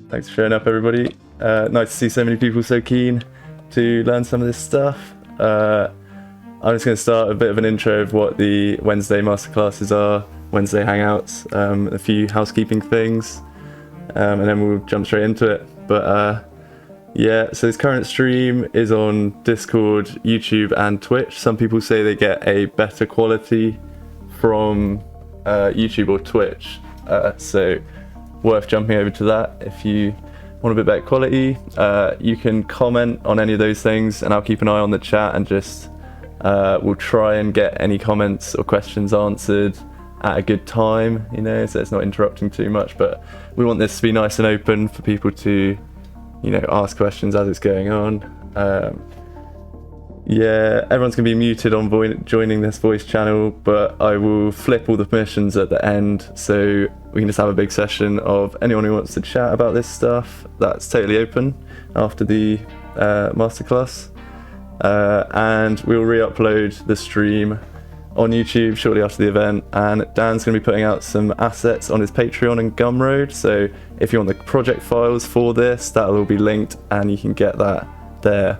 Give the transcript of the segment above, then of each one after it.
Thanks for showing up, everybody. Nice to see so many people so keen to learn some of this stuff. I'm just going to start a bit of an intro of what the Wednesday masterclasses are, Wednesday hangouts, a few housekeeping things, and then we'll jump straight into it. But yeah, so this current stream is on Discord, YouTube, and Twitch. Some people say they get a better quality from YouTube or Twitch, so worth jumping over to that if you want a bit better quality. You can comment on any of those things, and I'll keep an eye on the chat and just we'll try and get any comments or questions answered at a good time, you know, so it's not interrupting too much. But we want this to be nice and open for people to, you know, ask questions as it's going on. Yeah, everyone's going to be muted on joining this voice channel, but I will flip all the permissions at the end, so we can just have a big session of anyone who wants to chat about this stuff. That's totally open after the masterclass. And we'll re-upload the stream on YouTube shortly after the event, and Dan's going to be putting out some assets on his Patreon and Gumroad, so if you want the project files for this, that'll all be linked and you can get that there.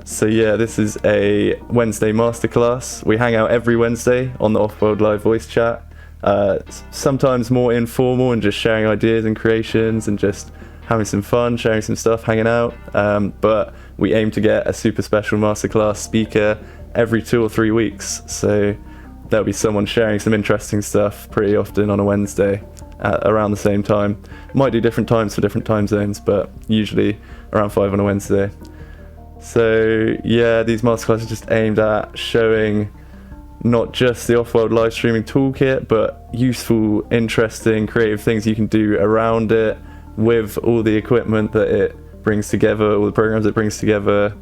So yeah, this is a Wednesday masterclass. We hang out every Wednesday on the Off World Live voice chat, sometimes more informal and just sharing ideas and creations and just having some fun, sharing some stuff, hanging out, but we aim to get a super special masterclass speaker every 2 or 3 weeks, so there'll be someone sharing some interesting stuff pretty often on a Wednesday at around the same time. Might do different times for different time zones, but usually around 5 on a Wednesday. So yeah, these masterclasses are just aimed at showing not just the off-world live streaming toolkit, but useful, interesting, creative things you can do around it with all the equipment that it brings together, all the programs it brings together.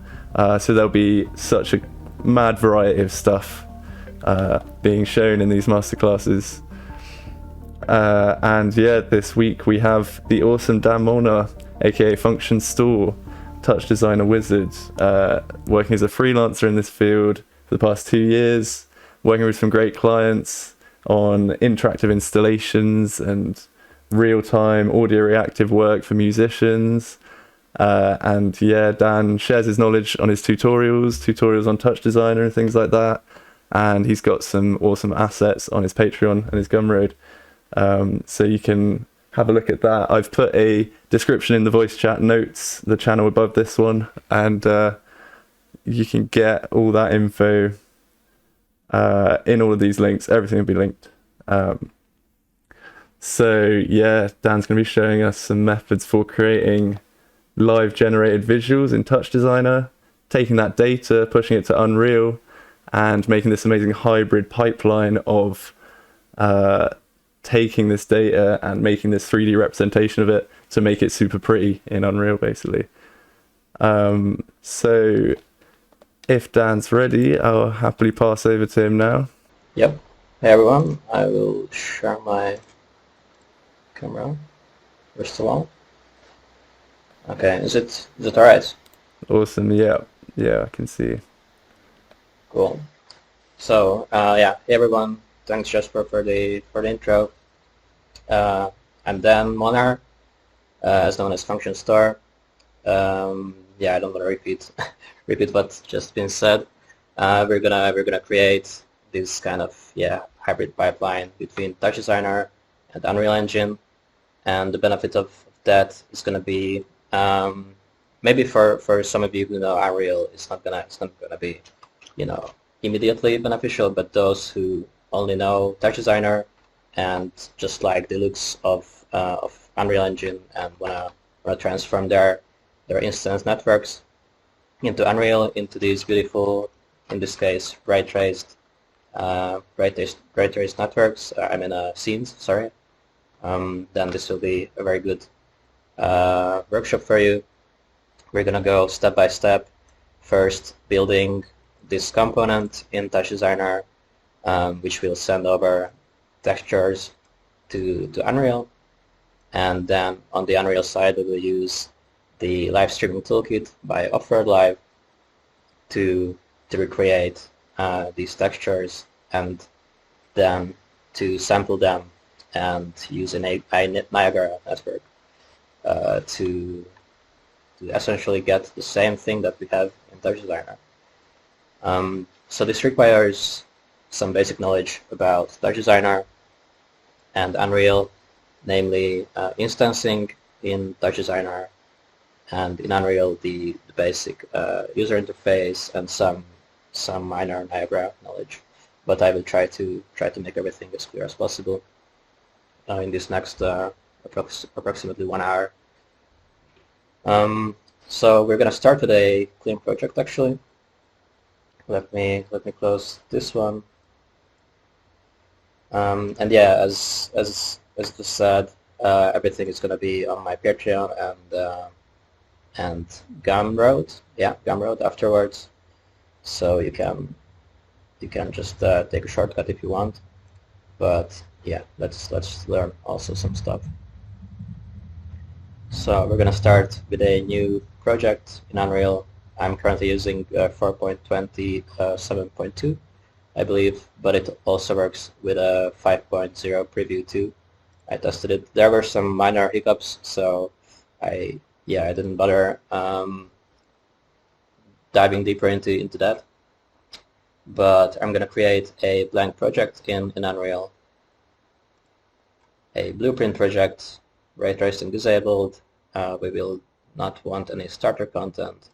So there'll be such a mad variety of stuff being shown in these masterclasses. And yeah, this week we have the awesome Dan Molnar, aka FunctionStore, TouchDesigner wizard, working as a freelancer in this field for the past 2 years, working with some great clients on interactive installations and real-time audio reactive work for musicians. And yeah, Dan shares his knowledge on his tutorials on TouchDesigner and things like that. And he's got some awesome assets on his Patreon and his Gumroad. So you can have a look at that. I've put a description in the voice chat notes, the channel above this one, and you can get all that info in all of these links. Everything will be linked. So yeah, Dan's going to be showing us some methods for creating live generated visuals in TouchDesigner, taking that data, pushing it to Unreal, and making this amazing hybrid pipeline of taking this data and making this 3D representation of it to make it super pretty in Unreal, basically. So if Dan's ready, I'll happily pass over to him now. Yep. Hey everyone, I will share my camera first of all. Okay, is it alright? Awesome. Yeah, I can see. Cool. So yeah, hey everyone, thanks Jasper for the intro. I'm Dan Molnar, as known as FunctionStore. Yeah, I don't want to repeat what's just been said. We're gonna create this kind of hybrid pipeline between TouchDesigner and Unreal Engine, and the benefit of that is gonna be maybe for some of you who know Unreal, it's not gonna be, you know, immediately beneficial, but those who only know TouchDesigner and just like the looks of Unreal Engine and wanna transform their instance networks into Unreal, into these beautiful, in this case, ray traced networks. Scenes. Sorry. Then this will be a very good workshop for you. We're gonna go step by step. First, building this component in TouchDesigner, which will send over textures to Unreal, and then on the Unreal side we will use the live streaming toolkit by Off World Live to recreate these textures, and then to sample them and use a Niagara network to essentially get the same thing that we have in TouchDesigner. So this requires some basic knowledge about TouchDesigner and Unreal, namely instancing in TouchDesigner, and in Unreal the basic user interface and some minor Niagara knowledge. But I will try to make everything as clear as possible in this next approximately 1 hour. So we're gonna start with a clean project actually. Let me close this one. And yeah, as just said, everything is gonna be on my Patreon and Gumroad. Yeah, Gumroad afterwards. So you can just take a shortcut if you want. But yeah, let's learn also some stuff. So we're gonna start with a new project in Unreal. I'm currently using 4.20 7.2, I believe, but it also works with a 5.0 preview too. I tested it. There were some minor hiccups, so I didn't bother diving deeper into that. But I'm gonna create a blank project in Unreal, a blueprint project, ray tracing disabled. We will not want any starter content.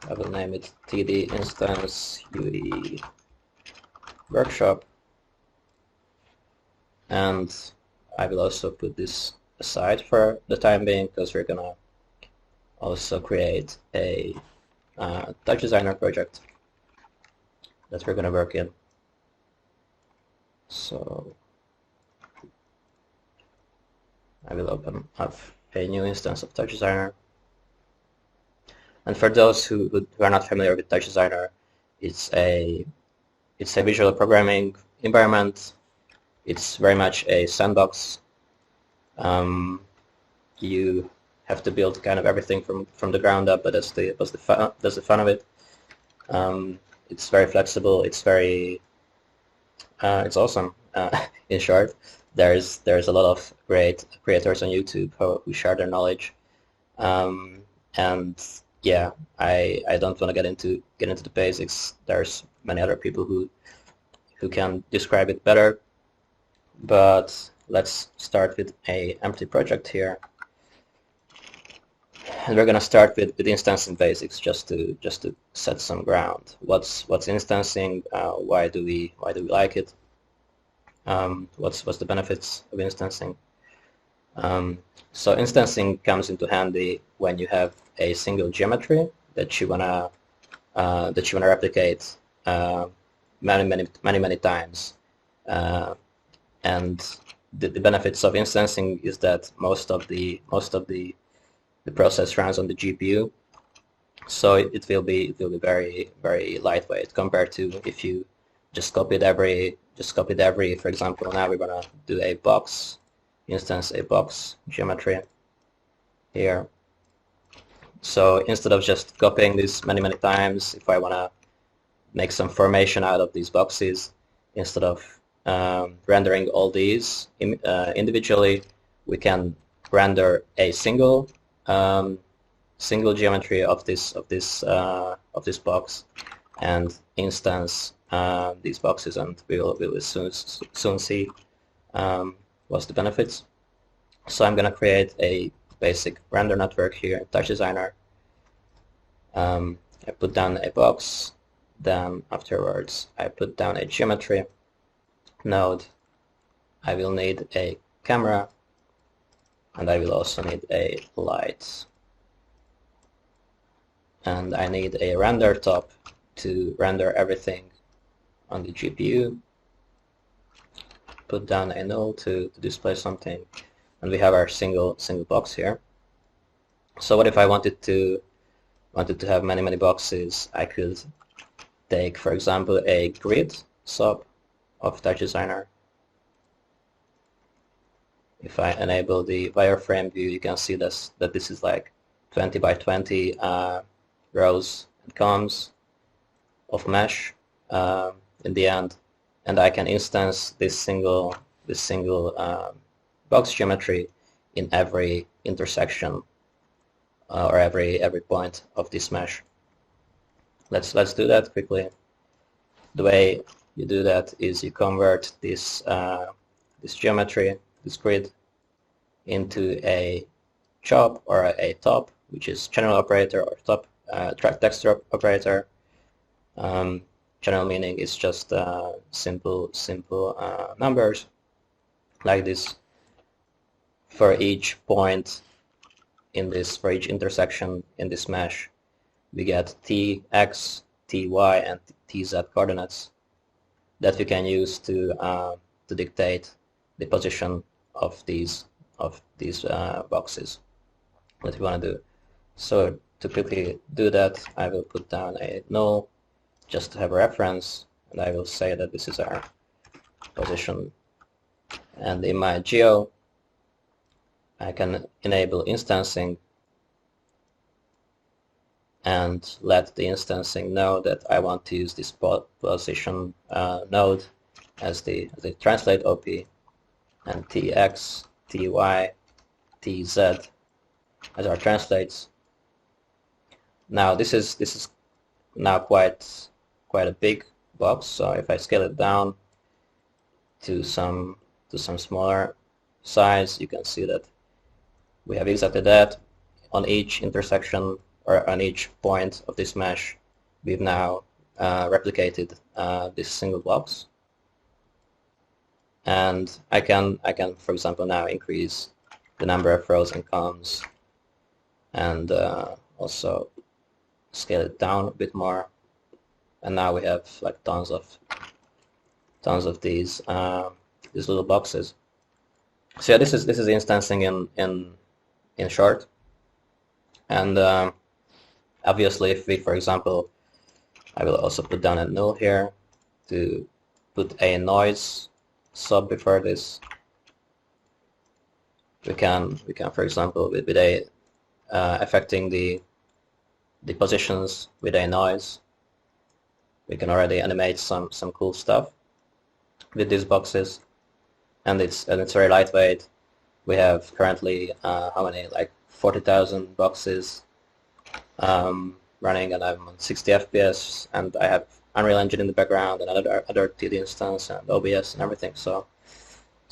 I will name it TD instance UE workshop, and I will also put this aside for the time being because we're gonna also create a TouchDesigner project that we're gonna work in. So I will open up a new instance of TouchDesigner. And for those who are not familiar with TouchDesigner, it's a visual programming environment. It's very much a sandbox. You have to build kind of everything from the ground up, but that's the fun of it. It's very flexible. It's awesome. In short, there's a lot of great creators on YouTube who share their knowledge, and yeah, I don't want to get into the basics. There's many other people who can describe it better, but let's start with a empty project here, and we're gonna start with instancing basics just to set some ground. What's instancing? Why do we like it? What's the benefits of instancing? So instancing comes into handy when you have a single geometry that you wanna replicate many times, and the benefits of instancing is that most of the process runs on the GPU, so it will be very lightweight compared to if you just copied every. For example, now we're gonna do a box instance, a box geometry here. So instead of just copying this many times, if I wanna make some formation out of these boxes, instead of rendering all these individually, we can render a single geometry of this box and instance these boxes, and we will soon see what's the benefits. So I'm gonna create a basic render network here in TouchDesigner. I put down a box, then afterwards I put down a geometry node. I will need a camera, and I will also need a light, and I need a render top to render everything on the GPU. Put down a null to display something, and we have our single box here. So what if I wanted to have many boxes? I could take, for example, a grid sub of TouchDesigner. If I enable the wireframe view, you can see that this is like 20 by 20 rows and columns of mesh in the end, and I can instance this single box geometry in every intersection or every point of this mesh. Let's do that quickly. The way you do that is you convert this this geometry, this grid, into a chop or a top, which is channel operator, or top texture operator. Channel meaning is just simple numbers like this. For each point in this, for each intersection in this mesh, we get tx, ty, and tz coordinates that we can use to dictate the position of these boxes that we want to do. So to quickly do that, I will put down a null just to have a reference, and I will say that this is our position. And in my geo, I can enable instancing and let the instancing know that I want to use this position node as the translate OP, and tx, ty, tz as our translates. Now this is now quite a big box. So if I scale it down to some smaller size, you can see that we have exactly that. On each intersection or on each point of this mesh, we've now replicated this single box. And I can, for example, now increase the number of rows and columns, and also scale it down a bit more. And now we have like tons of these little boxes. So yeah, this is instancing in short. And obviously, if we, for example, I will also put down a null here to put a noise sub before this. We can, for example, with a affecting the positions with a noise, we can already animate some cool stuff with these boxes, and it's very lightweight. We have currently how many, like 40,000 boxes running, and I'm on 60 FPS, and I have Unreal Engine in the background and other TD instance and OBS and everything. So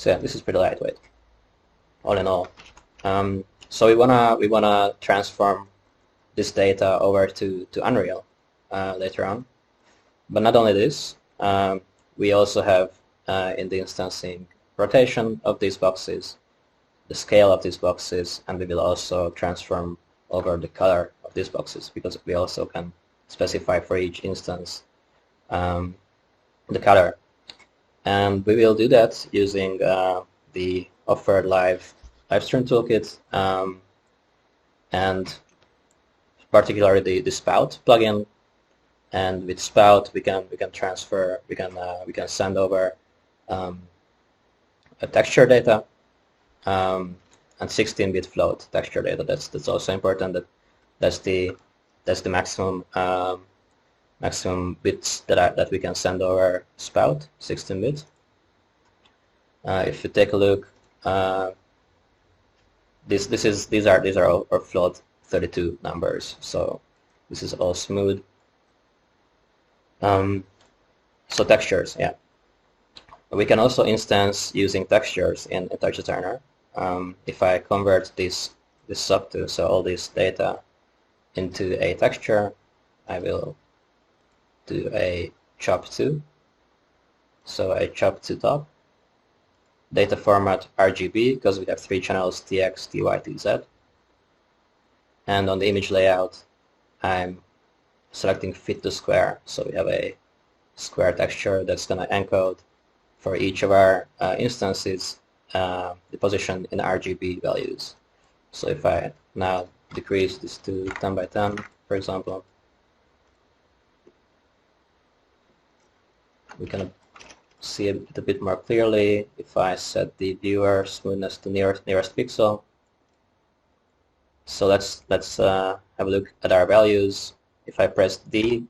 yeah, this is pretty lightweight, all in all. So we wanna transform this data over to Unreal later on. But not only this, we also have in the instancing rotation of these boxes, the scale of these boxes, and we will also transform over the color of these boxes, because we also can specify for each instance the color. And we will do that using the Off World Live Stream toolkit, and particularly the Spout plugin. And with Spout, we can transfer, we can send over a texture data and 16-bit float texture data. That's also important. That's the maximum bits that we can send over Spout, 16 bits. If you take a look, these are our float 32 numbers. So this is all smooth. So textures, yeah. We can also instance using textures in TouchDesigner. If I convert this sub to, so all this data into a texture, I will do a chop to. So a chop to top. Data format RGB, because we have 3 channels, TX, TY, TZ. And on the image layout, I'm selecting fit to square. So we have a square texture that's going to encode for each of our instances the position in RGB values. So if I now decrease this to 10 by 10, for example, we can see it a bit more clearly if I set the viewer smoothness to nearest pixel. So let's have a look at our values. If I press D,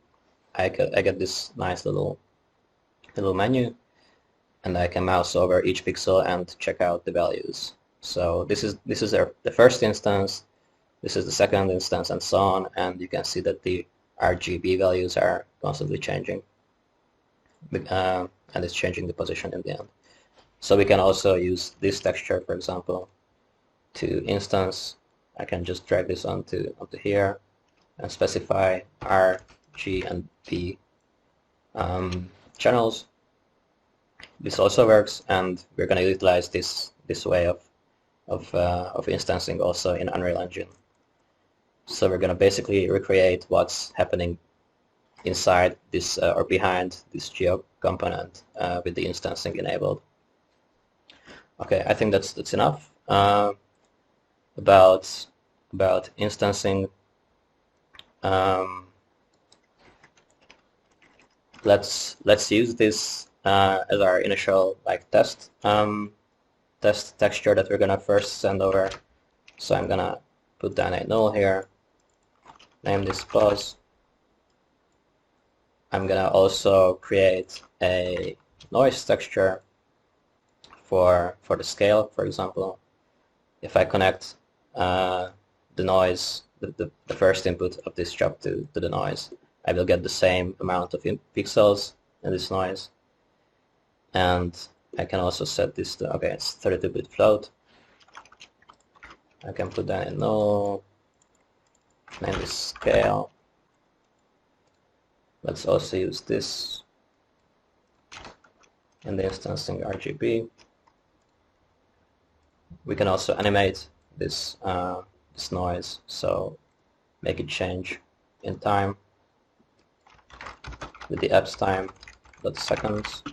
I get this nice little menu, and I can mouse over each pixel and check out the values. So this is the first instance, this is the second instance, and so on, and you can see that the RGB values are constantly changing, and it's changing the position in the end. So we can also use this texture, for example, to instance. I can just drag this onto here and specify R, G, and B channels. This also works, and we're going to utilize this way of instancing also in Unreal Engine. So we're going to basically recreate what's happening inside this or behind this geo component with the instancing enabled. Okay, I think that's enough about instancing. Let's use this as our initial test texture that we're gonna first send over. So I'm gonna put down a null here, name this pause. I'm gonna also create a noise texture for the scale, for example. If I connect the noise, the first input of this job to the noise, I will get the same amount of pixels in this noise. And I can also set this to, okay, it's 32-bit float. I can put that in null, name this scale. Let's also use this in the instancing RGB. We can also animate this this noise, so make it change in time with the apps time .seconds.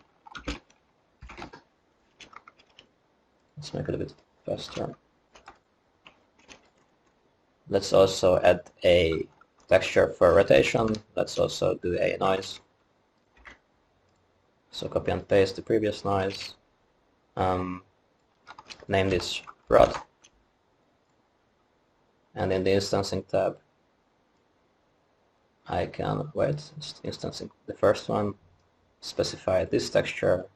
Let's make it a bit faster. Let's also add a texture for rotation. Let's also do a noise. So copy and paste the previous noise. Name this rod. And in the instancing tab, I can, instancing the first one, specify this texture,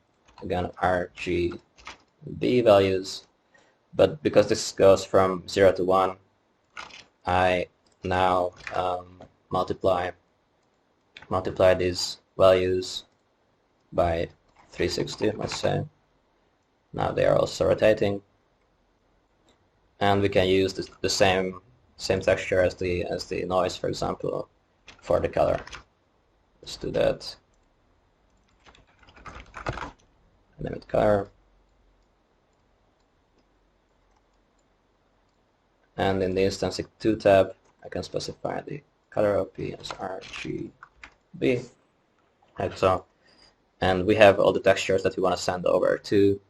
again RGB values, but because this goes from 0 to 1, I now multiply these values by 360, let's say. Now they are also rotating, and we can use the same texture as the noise, for example, for the color. Let's do that. Name it color. And in the instancing 2 tab, I can specify the color OP as RGB, like so. And we have all the textures that we want to send over to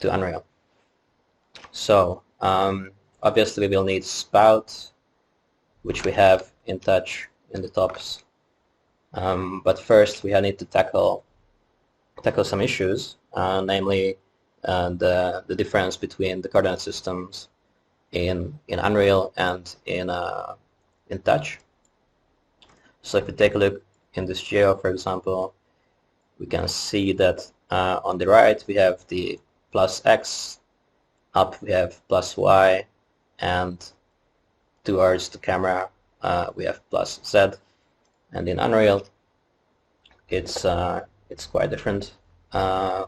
Unreal. So obviously we will need spout, which we have in Touch in the tops. But first we need to tackle some issues, namely the difference between the coordinate systems in Unreal and in Touch. So if we take a look in this geo, for example, we can see that on the right we have the +X, up we have +Y, and towards the camera we have +Z. And in Unreal it's quite different. As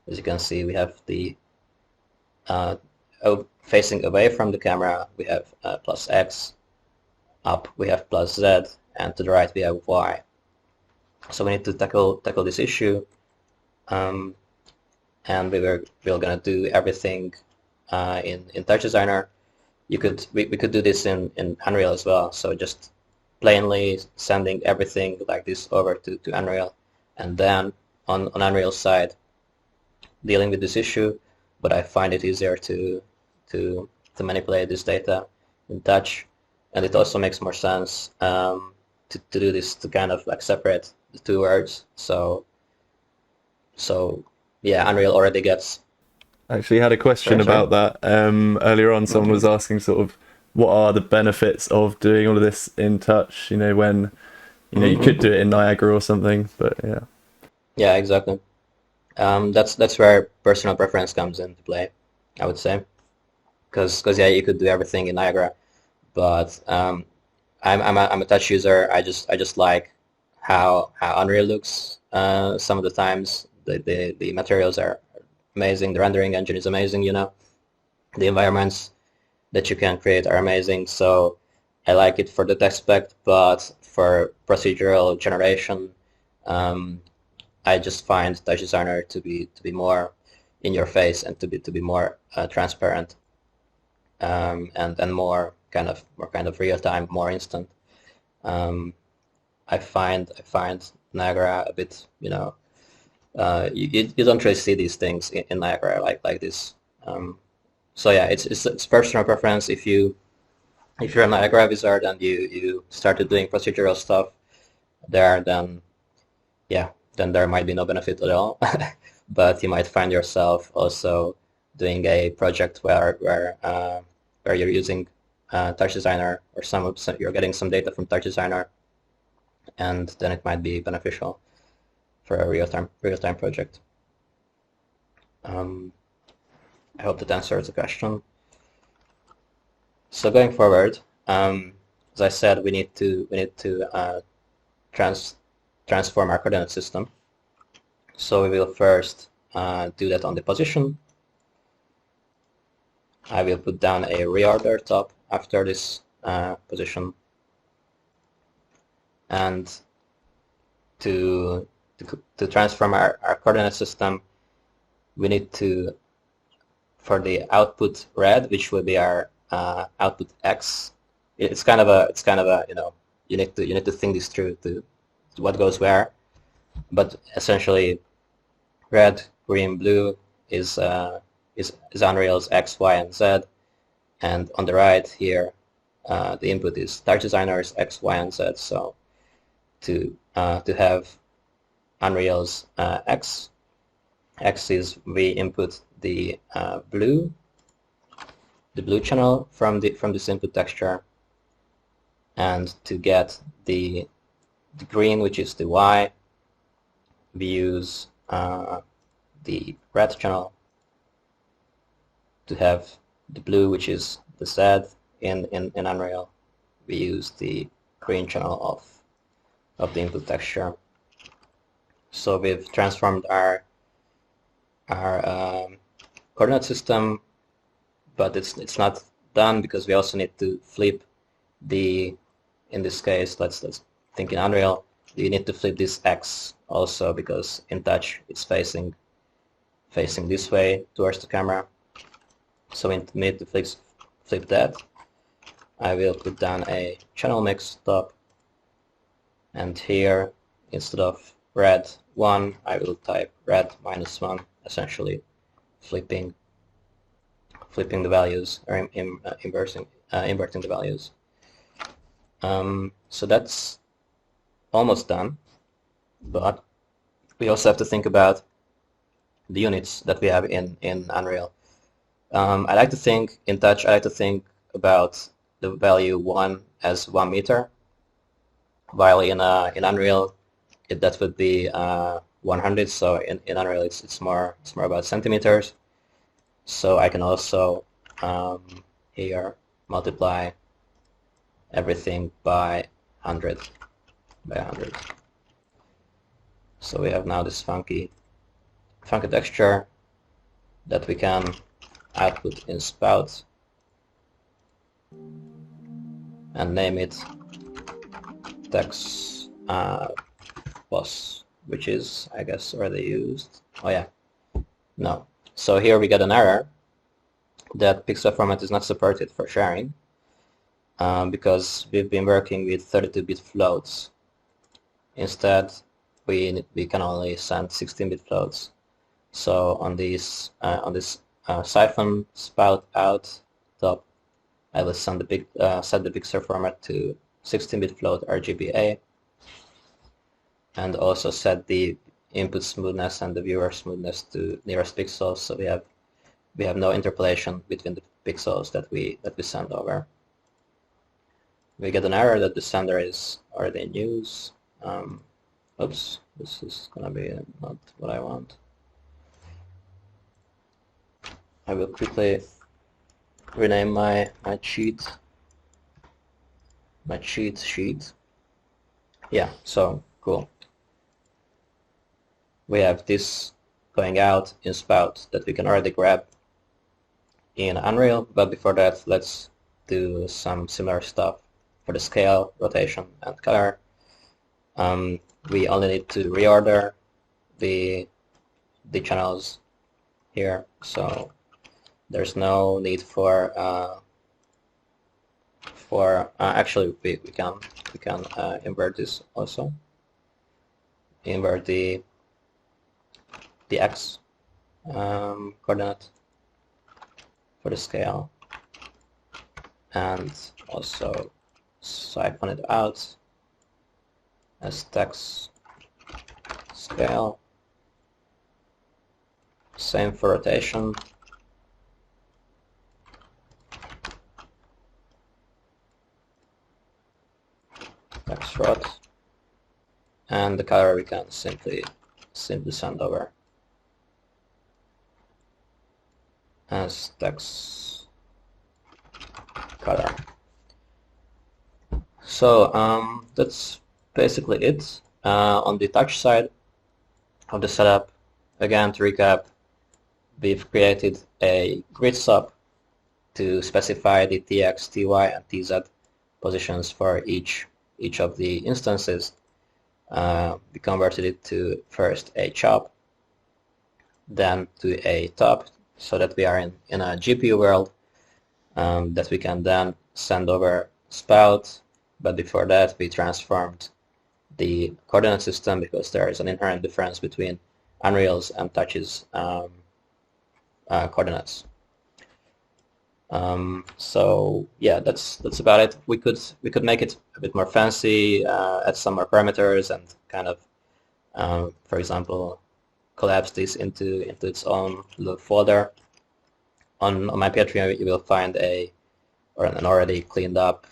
you can see, we have the facing away from the camera we have +X, up we have +Z, and to the right we have Y. So we need to tackle this issue, and we're gonna do everything in TouchDesigner. We could do this in Unreal as well. So just plainly sending everything like this over to Unreal, and then on Unreal side dealing with this issue. But I find it easier to manipulate this data in Touch, and it also makes more sense to do this, to kind of separate the two words. So yeah, Unreal already gets. Actually had a question about that earlier on. Someone was asking sort of what are the benefits of doing all of this in Touch, when you could do it in Niagara or something, but yeah, exactly. That's where personal preference comes into play. I would say, because yeah, you could do everything in Niagara, but I'm a touch user. I just like how Unreal looks. Some of the times the materials are amazing. The rendering engine is amazing. You know, the environments that you can create are amazing. So I like it for that aspect, but for procedural generation, um, I just find TouchDesigner to be more in your face and to be more transparent, and more kind of real time, more instant. Um, I find Niagara a bit, you know, you don't really see these things in Niagara like this. So yeah, it's personal preference. If you're a Niagara wizard and you started doing procedural stuff there, then yeah, then there might be no benefit at all. But you might find yourself also doing a project where you're using TouchDesigner, or you're getting some data from TouchDesigner, and then it might be beneficial for a real time project. I hope that answers the question. So going forward, as I said, we need to transform our coordinate system. So we will first do that on the position. I will put down a reorder top after this position, and to transform our coordinate system, we need to, for the output red, which will be our output x. It's kind of a you know, you need to think this through to what goes where, but essentially red, green, blue is Unreal's x, y, and z, and on the right here the input is TouchDesigner's x, y, and z. So to have Unreal's x is we input the blue channel from this input texture, and to get the green, which is the y, we use the red channel. To have the blue, which is the z in Unreal, we use the green channel of the input texture. So we've transformed our coordinate system, but it's not done, because we also need to flip the, in this case, let's think in Unreal, you need to flip this x also, because in Touch it's facing this way towards the camera. So we need to flip that. I will put down a channel mix top, and here instead of red 1, I will type red -1, essentially flipping the values, or inverting the values. So that's almost done, but we also have to think about the units that we have in Unreal. I like to think in Touch, I like to think about the value 1 as 1 meter, while in Unreal that would be 100. So in Unreal it's more about centimeters. So I can also here multiply everything by 100 by 100. So we have now this funky texture that we can output in spout and name it text plus, which is, I guess, already used. Oh yeah, no. So here we get an error that pixel format is not supported for sharing, because we've been working with 32-bit floats. Instead, we can only send 16-bit floats. So on this siphon spout out top, I will send set the pixel format to 16-bit float RGBA, and also set the input smoothness and the viewer smoothness to nearest pixels, so we have no interpolation between the pixels that we send over. We get an error that the sender is already in use. Oops, this is gonna be not what I want. I will quickly rename my cheat sheet. Yeah, so cool. We have this going out in Spout that we can already grab in Unreal, but before that, let's do some similar stuff for the scale, rotation, and color. We only need to reorder the channels here, so there's no need for actually we can invert this also. Invert the x coordinate for the scale, and also siphon it out as text scale. Same for rotation. Text rot. And the color we can simply send over as text color. So that's basically it. On the touch side of the setup, again to recap, we've created a grid sub to specify the tx, ty, and tz positions for each of the instances. We converted it to first a chop, then to a top, so that we are in a GPU world that we can then send over Spout. But before that, we transformed the coordinate system because there is an inherent difference between Unreal's and Touch's coordinates. So yeah, that's about it. We could make it a bit more fancy, add some more parameters, and kind of, for example, collapse this into its own little folder. On my Patreon, you will find an already cleaned up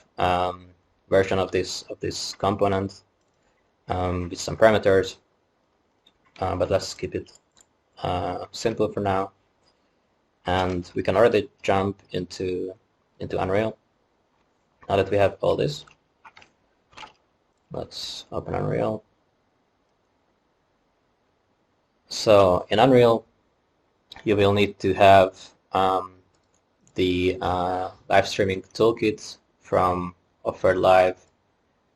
version of this component with some parameters, but let's keep it simple for now. And we can already jump into Unreal. Now that we have all this, let's open Unreal. So in Unreal, you will need to have the live streaming toolkit from Off World Live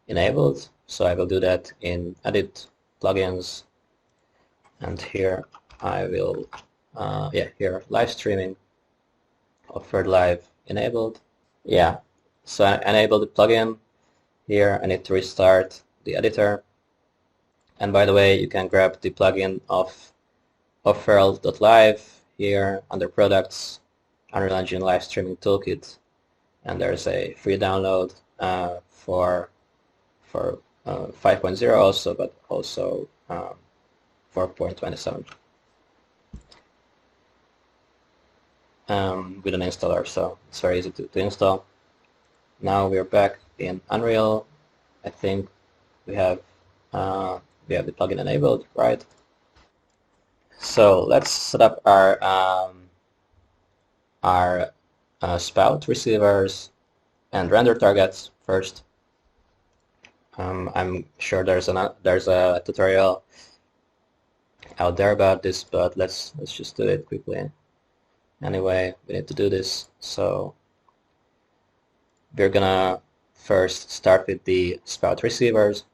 enabled. So I will do that in Edit, Plugins, and here I will here live streaming, Off World Live enabled. Yeah, so I enabled the plugin. Here I need to restart the editor. And by the way, you can grab the plugin of offworld.live here under Products, Unreal Engine Live Streaming Toolkit, and there's a free download for 5.0 also, but also 4.27 with an installer, so it's very easy to install. Now we're back in Unreal. I think we have the plugin enabled, right? So let's set up our spout receivers and render targets first. I'm sure there's a tutorial out there about this, but let's just do it quickly. Anyway, we need to do this, so we're gonna first start with the spout receivers.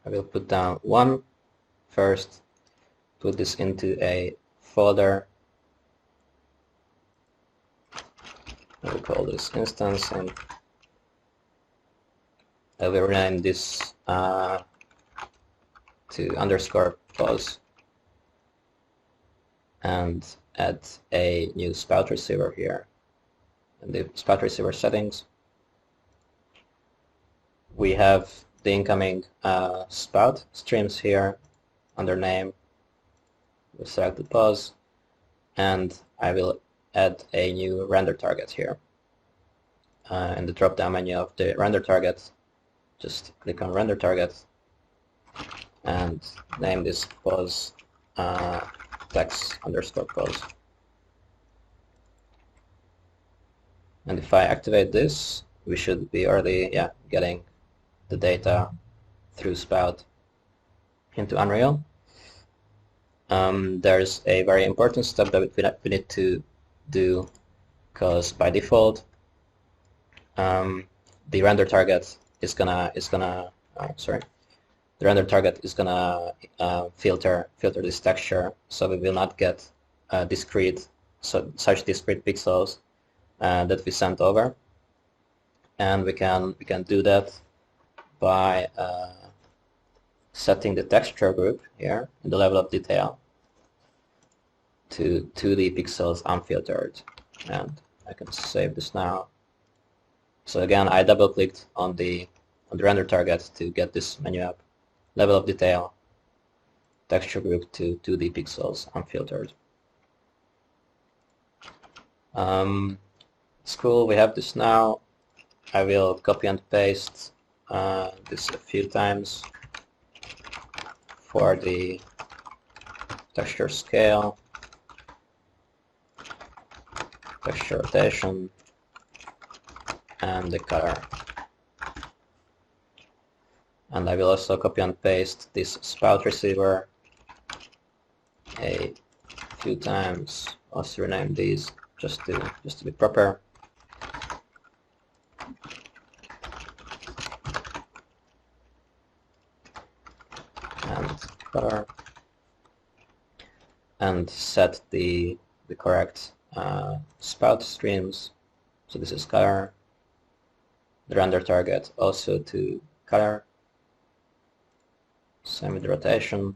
I will put down one first, put this into a folder. I will call this instance, and I will rename this to _pause and add a new spout receiver here. In the spout receiver settings, we have the incoming spout streams here under name. We'll select the pause, and I will add a new render target here. In the drop-down menu of the render target, just click on render target and name this pause text_pause. And if I activate this, we should be already getting the data through Spout into Unreal. There's a very important step that we need to do, because by default the render target is gonna filter this texture, so we will not get such discrete pixels that we sent over. And we can do that by setting the texture group here in the level of detail to 2D pixels unfiltered. And I can save this now. So again, I double-clicked on the render target to get this menu up. Level of detail, texture group to 2D pixels unfiltered. It's cool, we have this now. I will copy and paste this a few times for the texture scale, texture rotation, and the color. And I will also copy and paste this spout receiver a few times. Also rename these just to be proper. And color. And set the correct spout streams. So this is color. The render target also to color. Same with the rotation.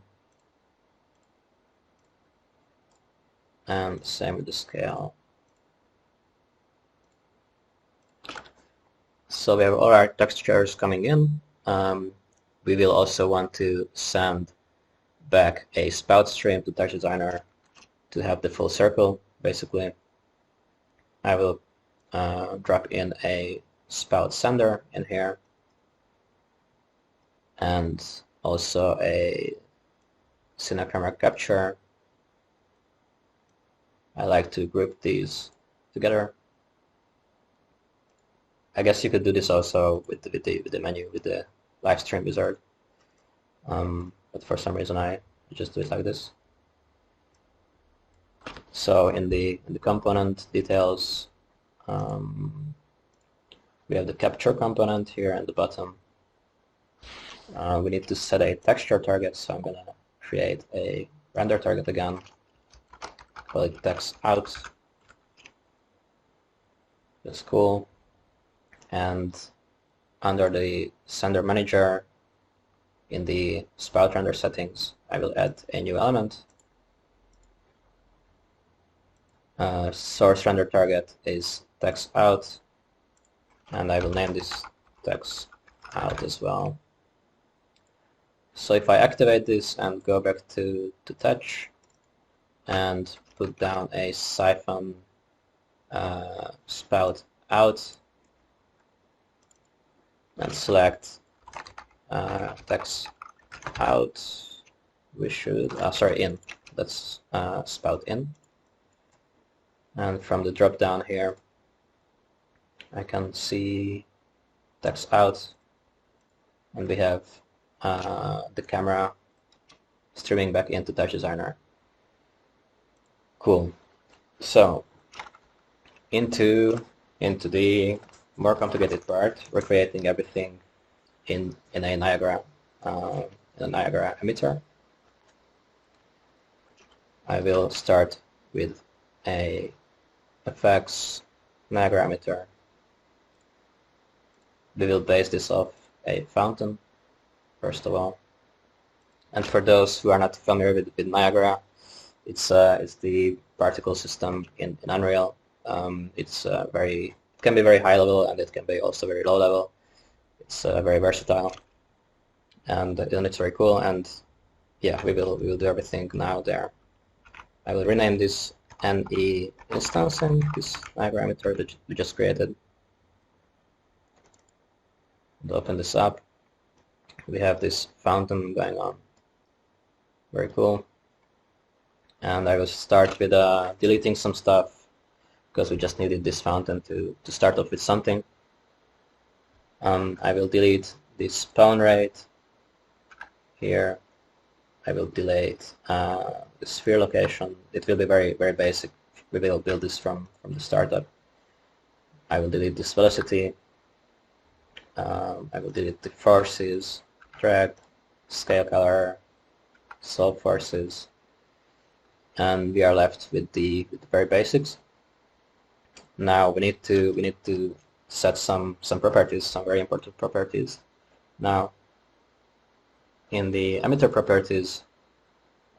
And same with the scale. So we have all our textures coming in. We will also want to send back a spout stream to TouchDesigner to have the full circle, basically. I will drop in a spout sender in here, and also a cine camera capture. I like to group these together. I guess you could do this also with the menu, with the live stream wizard. But for some reason I just do it like this. So in the component details, we have the capture component here at the bottom. We need to set a texture target, so I'm gonna create a render target again. Call it text out. That's cool. And under the sender manager, in the spout render settings, I will add a new element. Source render target is text out, and I will name this text out as well. So if I activate this and go back to touch and put down a siphon spout out and select text out, we should, in, that's spout in. And from the drop down here, I can see text out, and we have the camera streaming back into TouchDesigner. Cool. So into the more complicated part, we're creating everything in a Niagara emitter. I will start with a FX Niagara emitter. We will base this off a fountain, first of all. And for those who are not familiar with Niagara, it's the particle system in Unreal. It can be very high level, and it can be also very low level. It's very versatile, and it's very cool. And yeah, we will do everything now there. I will rename this NE instancing this Niagara emitter that we just created. And open this up. We have this fountain going on. Very cool. And I will start with deleting some stuff, because we just needed this fountain to start off with something. I will delete this spawn rate here. I will delete the sphere location. It will be very, very basic. We will build this from the startup. I will delete this velocity. I will delete the forces, drag, scale color, solve forces, and we are left with the very basics. Now we need to set some properties, some very important properties. Now in the emitter properties,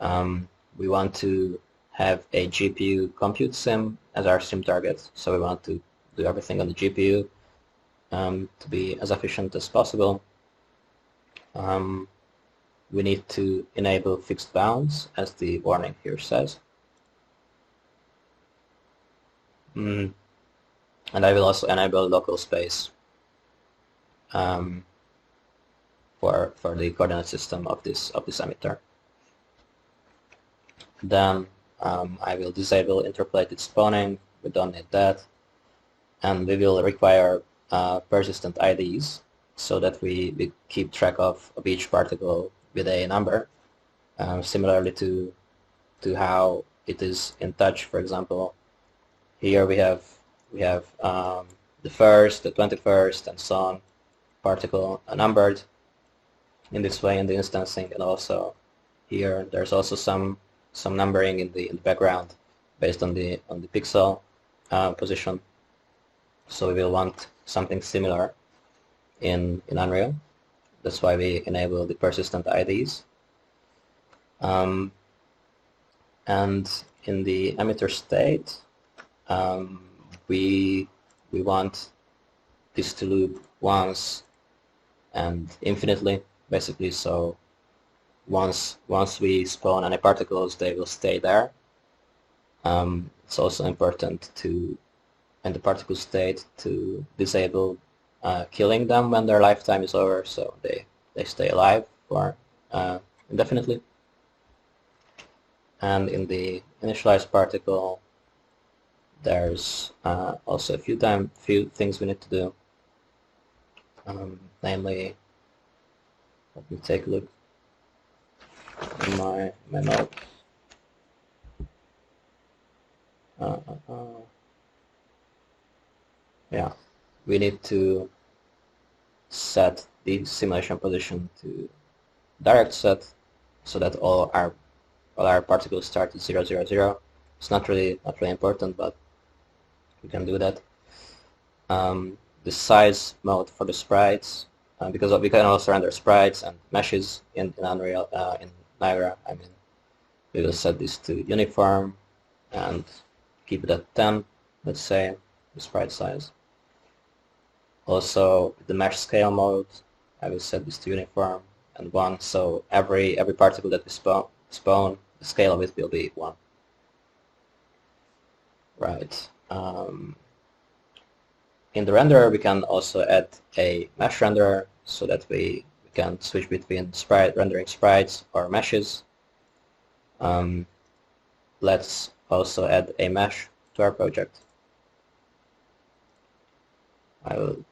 we want to have a GPU compute sim as our sim target. So we want to do everything on the GPU to be as efficient as possible. We need to enable fixed bounds, as the warning here says. And I will also enable local space for the coordinate system of this emitter. Then I will disable interpolated spawning. We don't need that, and we will require persistent IDs so that we keep track of each particle with a number, similarly to how it is in Touch. For example, here we have the first, the 21st, and so on particle numbered in this way in the instancing, and also here there's also some numbering in the background based on the pixel position. So we will want something similar in Unreal. That's why we enable the persistent IDs. And in the emitter state, we want this to loop once and infinitely, basically. So once we spawn any particles, they will stay there. It's also important to, in the particle state, to disable killing them when their lifetime is over, so they stay alive for indefinitely. And in the initialized particle, there's also a few things we need to do. Namely, let me take a look in my note. Yeah, we need to set the simulation position to direct set so that all our particles start at 0, 0, 0. It's not really important, but we can do that. The size mode for the sprites, because we can also render sprites and meshes in Unreal, in Niagara. I mean, we will set this to uniform and keep it at 10, let's say, the sprite size. Also, the mesh scale mode, I will set this to uniform and 1, so every particle that we spawn, the scale of it will be 1. Right. In the renderer, we can also add a mesh renderer so that we can switch between rendering sprites or meshes. Let's also add a mesh to our project. I will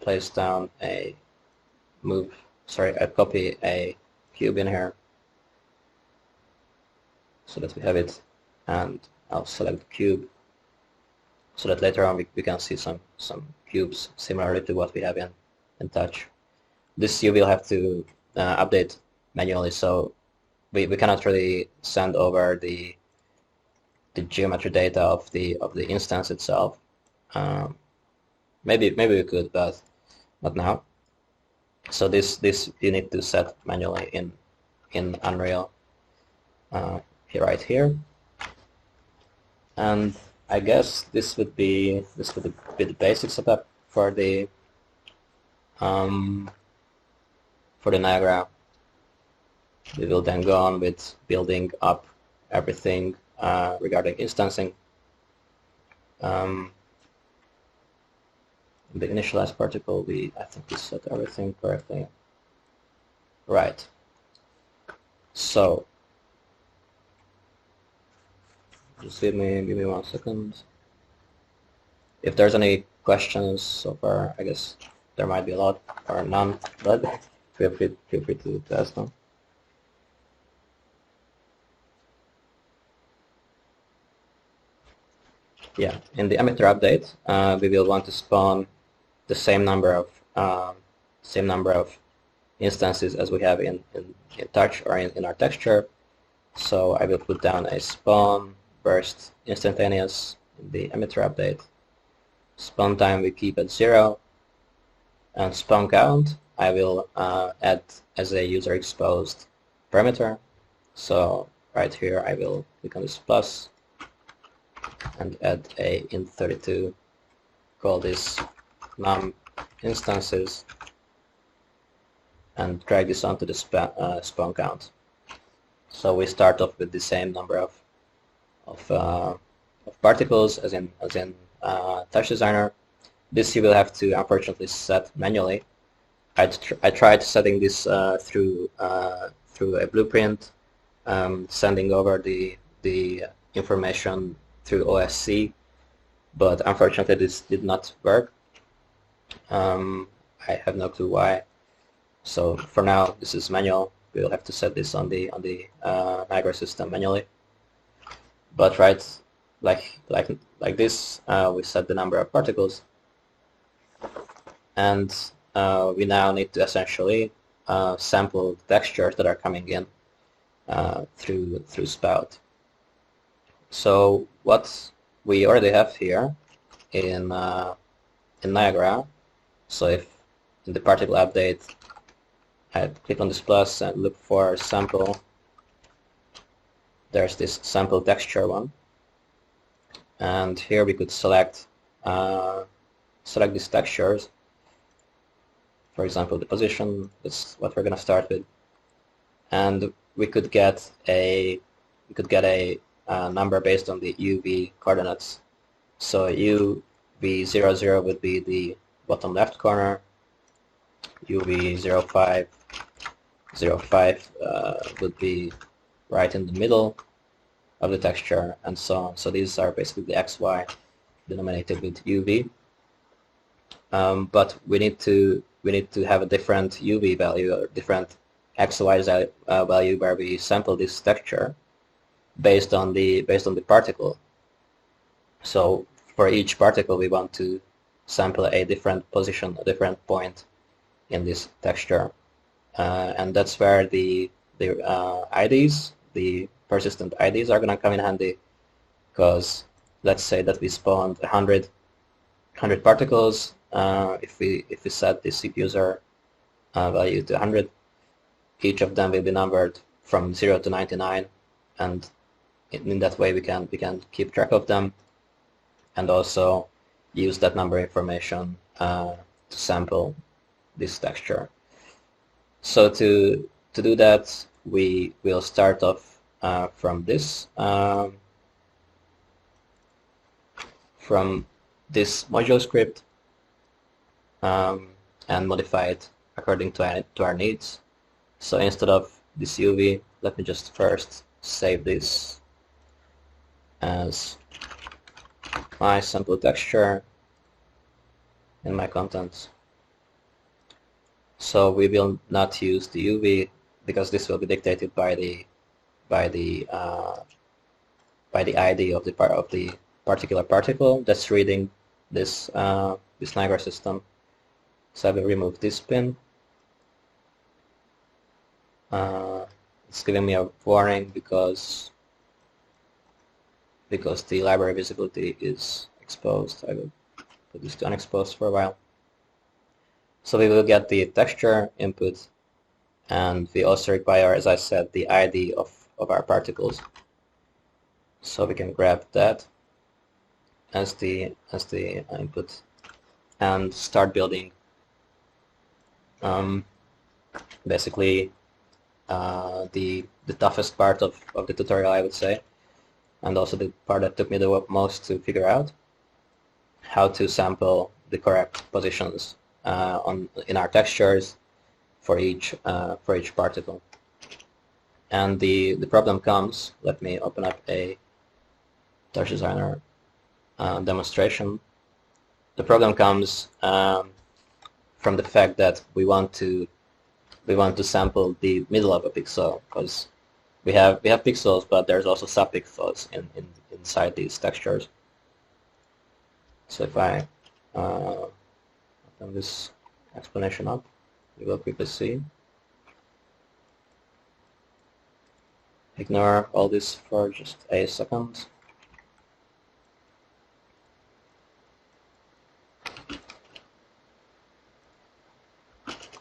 place down I copy a cube in here so that we have it, and I'll select the cube so that later on we can see some cubes similarly to what we have in Touch. This you will have to update manually, so we cannot really send over the geometry data of the instance itself. Maybe we could, but not now. So this you need to set manually in Unreal right here. And I guess this would be the basic setup for the Niagara. We will then go on with building up everything regarding instancing. The initialized particle, I think we set everything correctly. Right. So just give me 1 second. If there's any questions so far, I guess there might be a lot or none, but feel free to ask them. Yeah, in the emitter update, we will want to spawn the same number of instances as we have in Touch or in our texture. So I will put down a spawn burst instantaneous in the emitter update. Spawn time we keep at 0, and spawn count I will add as a user exposed parameter. So right here I will click on this plus and add a int32, call this num instances, and drag this onto the spawn count. So we start off with the same number of particles as in TouchDesigner. This you will have to unfortunately set manually. I tried setting this through a blueprint, sending over the information through OSC, but unfortunately this did not work. I have no clue why. So for now, this is manual. We'll have to set this on the Niagara system manually. But right, like this, we set the number of particles, and we now need to essentially sample the textures that are coming in through Spout. So what we already have here in Niagara. So if in the particle update I click on this plus and look for sample, there's this sample texture one, and here we could select these textures. For example, the position is what we're going to start with, and we could get a number based on the UV coordinates. So UV00 would be the bottom left corner, UV05 would be right in the middle of the texture, and so on. So these are basically the XY denominated with UV. But we need to have a different UV value or different XY value where we sample this texture based on the particle. So for each particle we want to sample a different position, a different point in this texture, and that's where the IDs, the persistent IDs, are going to come in handy. Because let's say that we spawned 100 particles. If we set the CPU user value to 100, each of them will be numbered from 0 to 99, and in that way we can keep track of them, and also use that number information to sample this texture. So to do that, we will start off from this module script and modify it according to our needs. So instead of this UV, let me just first save this as my sample texture in my contents. So we will not use the UV because this will be dictated by the ID of the particular particle that's reading this Niagara system. So I will remove this pin. It's giving me a warning because the library visibility is exposed. I will put this to unexposed for a while. So we will get the texture input, and we also require, as I said, the ID of our particles. So we can grab that as the input and start building basically the toughest part of the tutorial, I would say, and also the part that took me the most to figure out how to sample the correct positions in our textures for each particle. And the problem comes. Let me open up a TouchDesigner demonstration The problem comes from the fact that we want to sample the middle of a pixel, because we have pixels, but there's also subpixels inside these textures. So if I open this explanation up, you will quickly see. Ignore all this for just a second.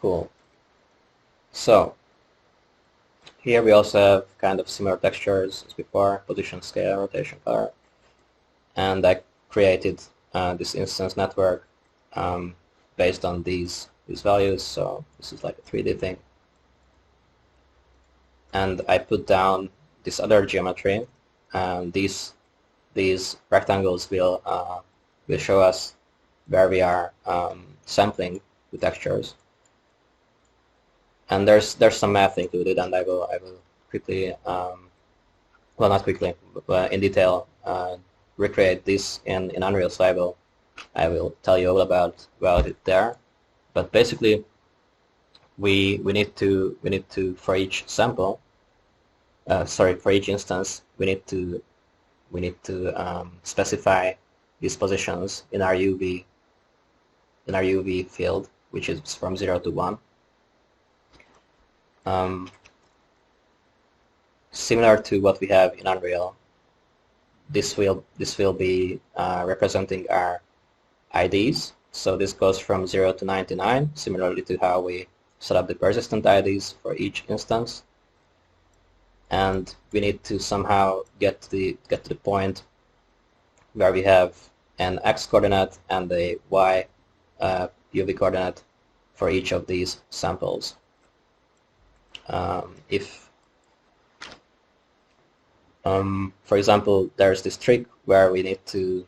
Cool. So here we also have kind of similar textures as before: position, scale, rotation, color, and I created this instance network based on these values. So this is like a 3D thing, and I put down this other geometry, and these rectangles will show us where we are sampling the textures. And there's some math included, and I will quickly, well, not quickly, but in detail, recreate this in Unreal. So I will tell you all about it there. But basically, we need to for each sample, for each instance, we need to specify these positions in our UV field, which is from 0 to 1. Similar to what we have in Unreal, this will be representing our IDs. So this goes from 0 to 99, similarly to how we set up the persistent IDs for each instance. And we need to somehow get to the point where we have an X coordinate and a Y UV coordinate for each of these samples. For example, there's this trick where we need to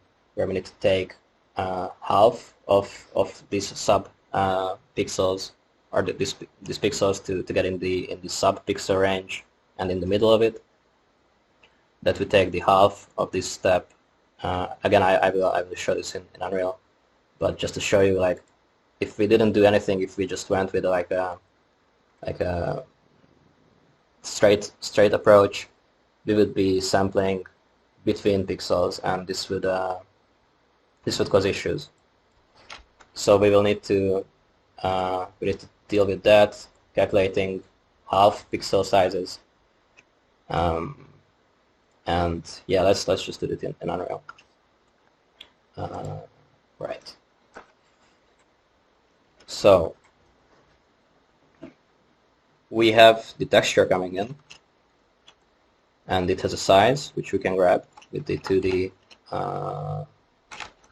take half of these sub pixels, or these pixels to get in the sub pixel range, and in the middle of it, that we take the half of this step. Again, I will show this in Unreal, but just to show you, like, if we didn't do anything, if we just went with like a straight approach, we would be sampling between pixels, and this would cause issues. So we will need to deal with that, calculating half pixel sizes, and yeah, let's just do it in Unreal. Right. So we have the texture coming in, and it has a size which we can grab with the 2D,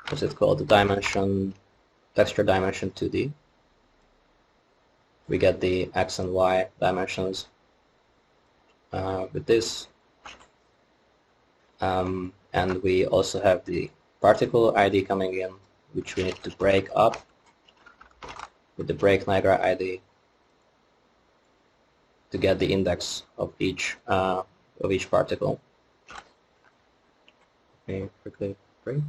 what's it called, the dimension, texture dimension 2D. We get the X and Y dimensions with this, and we also have the particle ID coming in, which we need to break up with the break Niagara ID to get the index of each particle. Okay, quickly bring.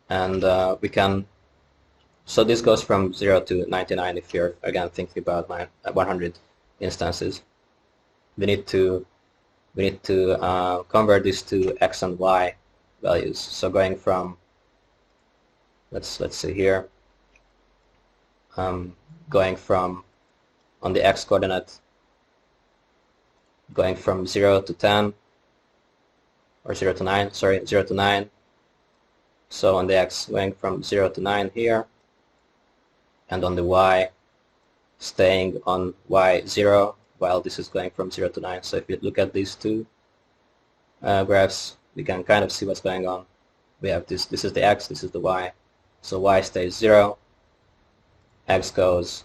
And we can, so this goes from 0 to 99 if you're, again, thinking about my 100 instances. We need to convert this to X and Y values. So going from, let's see here, going from, on the X coordinate, going from 0 to 10, or 0 to 9, sorry, 0 to 9. So on the X, going from 0 to 9 here, and on the Y, staying on Y0, while this is going from 0 to 9. So if you look at these two graphs, we can kind of see what's going on. We have this is the X, this is the Y. So Y stays 0, X goes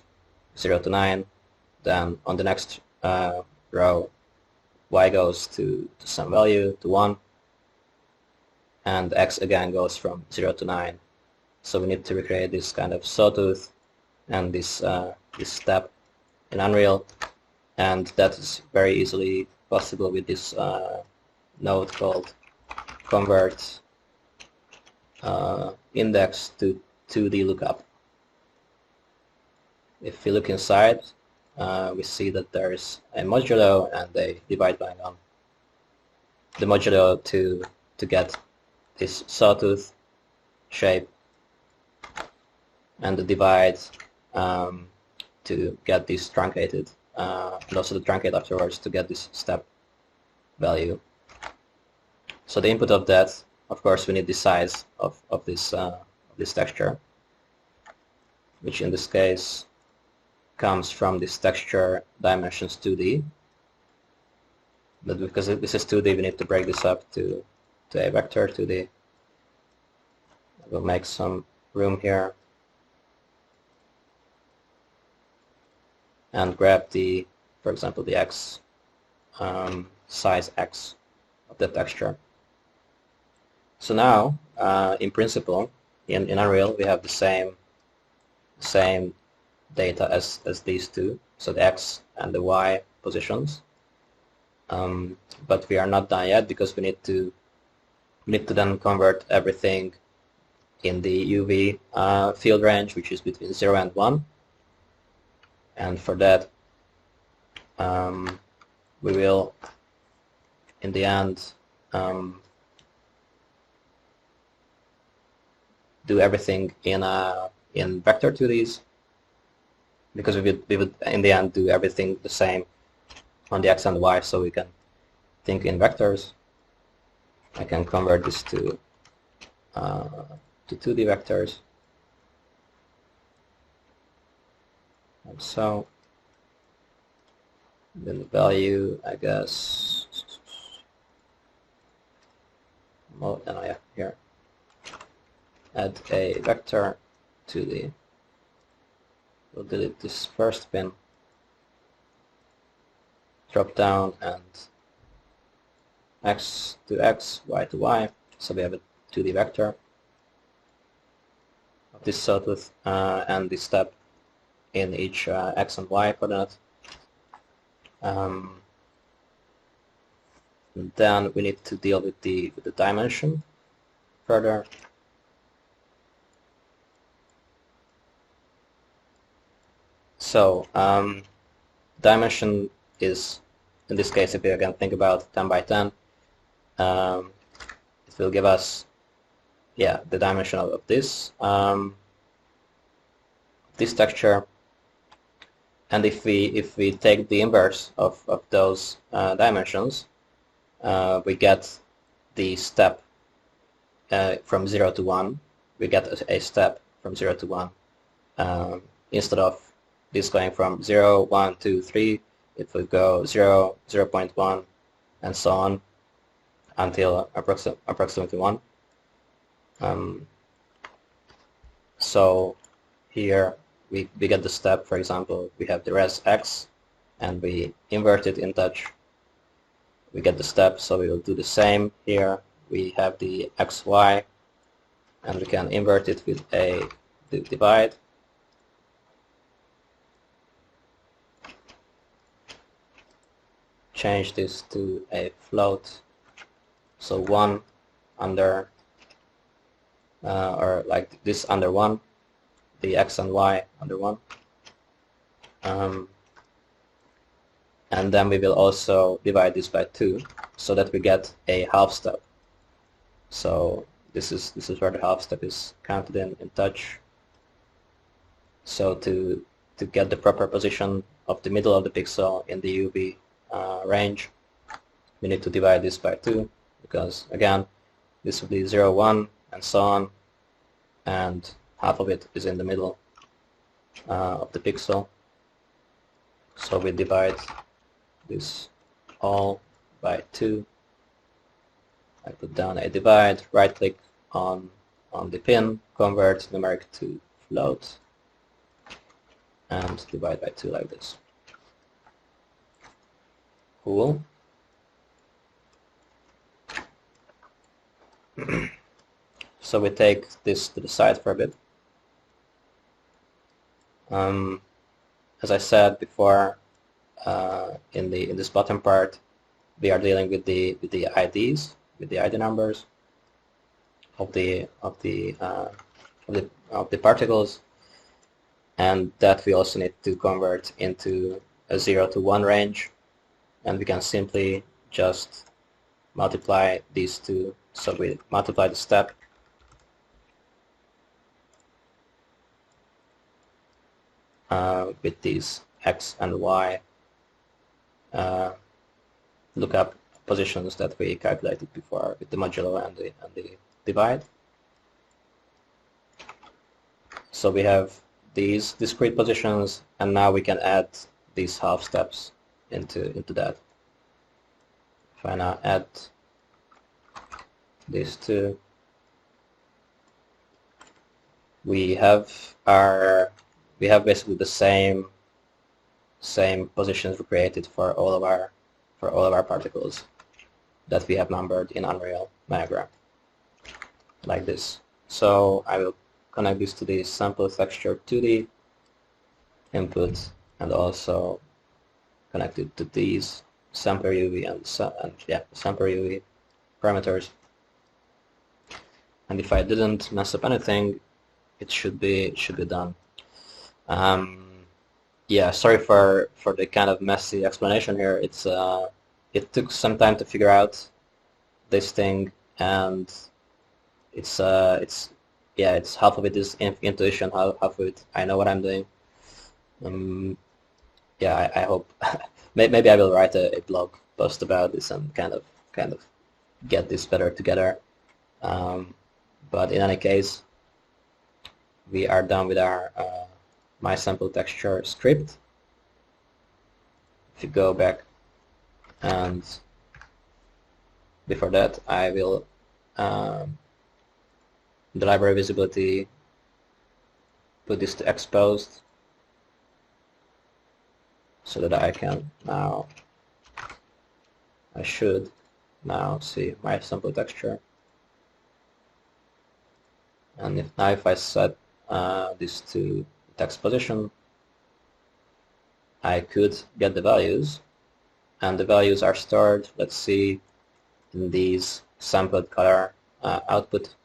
0 to 9, then on the next row, Y goes to some value, to 1, and X again goes from 0 to 9. So we need to recreate this kind of sawtooth and this step in Unreal and that is very easily possible with this node called convert index to 2D lookup. If we look inside, we see that there is a modulo and a divide going on. The modulo to get this sawtooth shape, and the divide to get this truncated, and also the truncate afterwards to get this step value. So the input of that, of course, we need the size of this texture, which in this case comes from this texture dimensions 2D. But because this is 2D, we need to break this up to a vector 2D. We'll make some room here and grab the, for example, the x, size x of the texture. So now, in principle, in Unreal, we have the same data as these two, so the x and the y positions. But we are not done yet because we need to then convert everything in the UV field range, which is between 0 and 1. And for that, we will, in the end, do everything in vector 2Ds, because we would in the end do everything the same on the x and y, so we can think in vectors. I can convert this to 2D vectors, and so then the value, I guess, oh yeah, here, add a vector to the, we'll delete this first pin, drop down, and x to x, y to y, so we have a 2D vector of this sawtooth and the step in each x and y coordinate. And then we need to deal with the dimension further. So dimension is, in this case, if we again think about 10 by 10, it will give us, yeah, the dimension of this this texture. And if we take the inverse of those dimensions, we get the step from 0 to 1. We get a step from 0 to 1. Instead of this going from 0, 1, 2, 3, it will go 0, 0.1, and so on until approximately 1. So here we get the step, for example, we have the res x, and we invert it in touch. We get the step, so we will do the same here. We have the xy, and we can invert it with a divide. Change this to a float, so 1 under, or like this under 1, the x and y under 1. And then we will also divide this by 2, so that we get a half step. So this is where the half step is counted in touch. So to get the proper position of the middle of the pixel in the UV range, we need to divide this by 2, because again, this will be 0, 1, and so on, and half of it is in the middle of the pixel. So we divide this all by 2. I put down a divide, right click on the pin, convert numeric to float, and divide by 2 like this. Cool. So we take this to the side for a bit. As I said before, in this bottom part, we are dealing with the IDs, with the ID numbers of the particles, and that we also need to convert into a 0 to 1 range, and we can simply just multiply these two. So we multiply the step with these x and y lookup positions that we calculated before with the modulo and the divide. So we have these discrete positions, and now we can add these half steps into that. If I now add these two, we have basically the same positions created for all of our particles that we have numbered in Unreal Niagara, like this. So I will connect this to the sample texture 2D input, and also connect it to these sampler UV and sampler UV parameters. And if I didn't mess up anything, it should be done. Yeah, sorry for the kind of messy explanation here. It took some time to figure out this thing, and it's half of it is intuition, half of it I know what I'm doing. Yeah, I hope maybe I will write a blog post about this and kind of get this better together. But in any case, we are done with our my sample texture script. If you go back, and before that, I will the library visibility, put this to exposed, so that I should now see my sample texture. And if I set this to text position, I could get the values, and the values are stored, let's see, in these sampled color output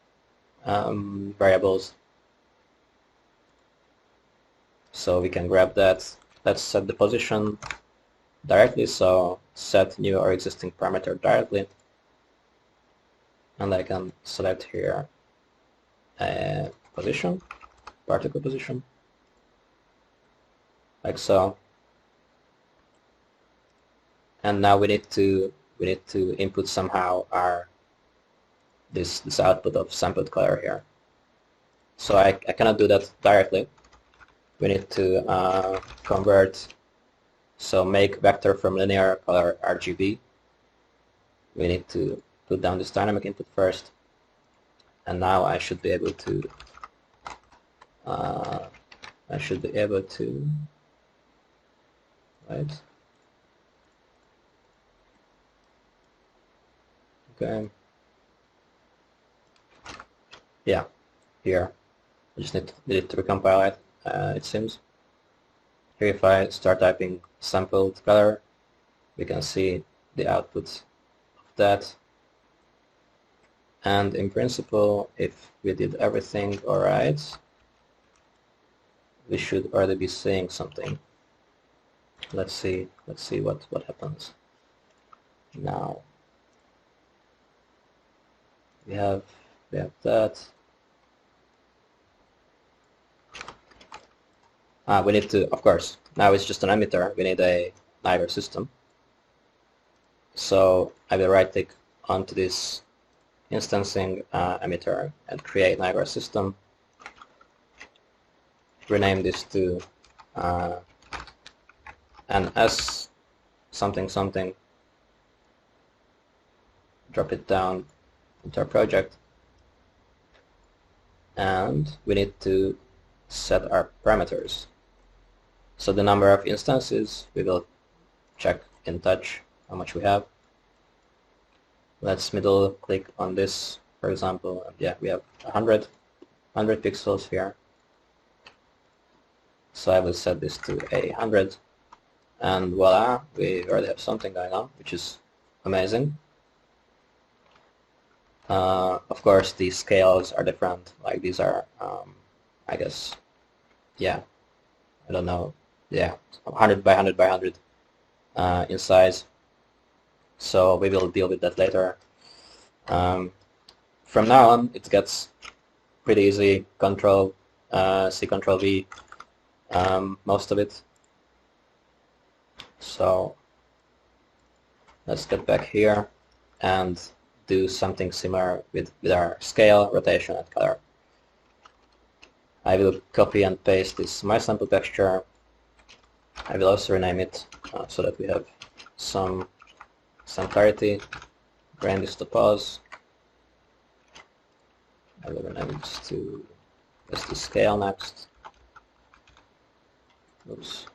variables. So we can grab that. Let's set the position directly, so set new or existing parameter directly, and I can select here a position, particle position, like so. And now we need to input somehow this output of sampled color here. So I cannot do that directly. We need to convert, so make vector from linear color RGB. We need to put down this dynamic input first, and now I should be able to right. Okay. Yeah, here. I just need to recompile it. It seems. Here, if I start typing sampled color, we can see the output of that. And in principle, if we did everything alright, we should already be seeing something. Let's see what happens. Now we have that. We need to, of course, now it's just an emitter. We need a Niagara system. So I will right-click onto this instancing emitter and create Niagara system. Rename this to NS something something. Drop it down into our project, and we need to set our parameters. So the number of instances, we will check in Touch how much we have. Let's middle click on this, for example, and yeah, we have 100 pixels here. So I will set this to 100, And voila, we already have something going on, which is amazing. Of course, the scales are different. Like these are, I guess, yeah, I don't know, yeah, 100 by 100 by 100 in size. So we will deal with that later. From now on, it gets pretty easy. Control C, Control V, most of it. So let's get back here and do something similar with our scale, rotation, and color. I will copy and paste this my sample texture. I will also rename it so that we have some clarity. Bring this to pause. I will rename this to scale next. Oops.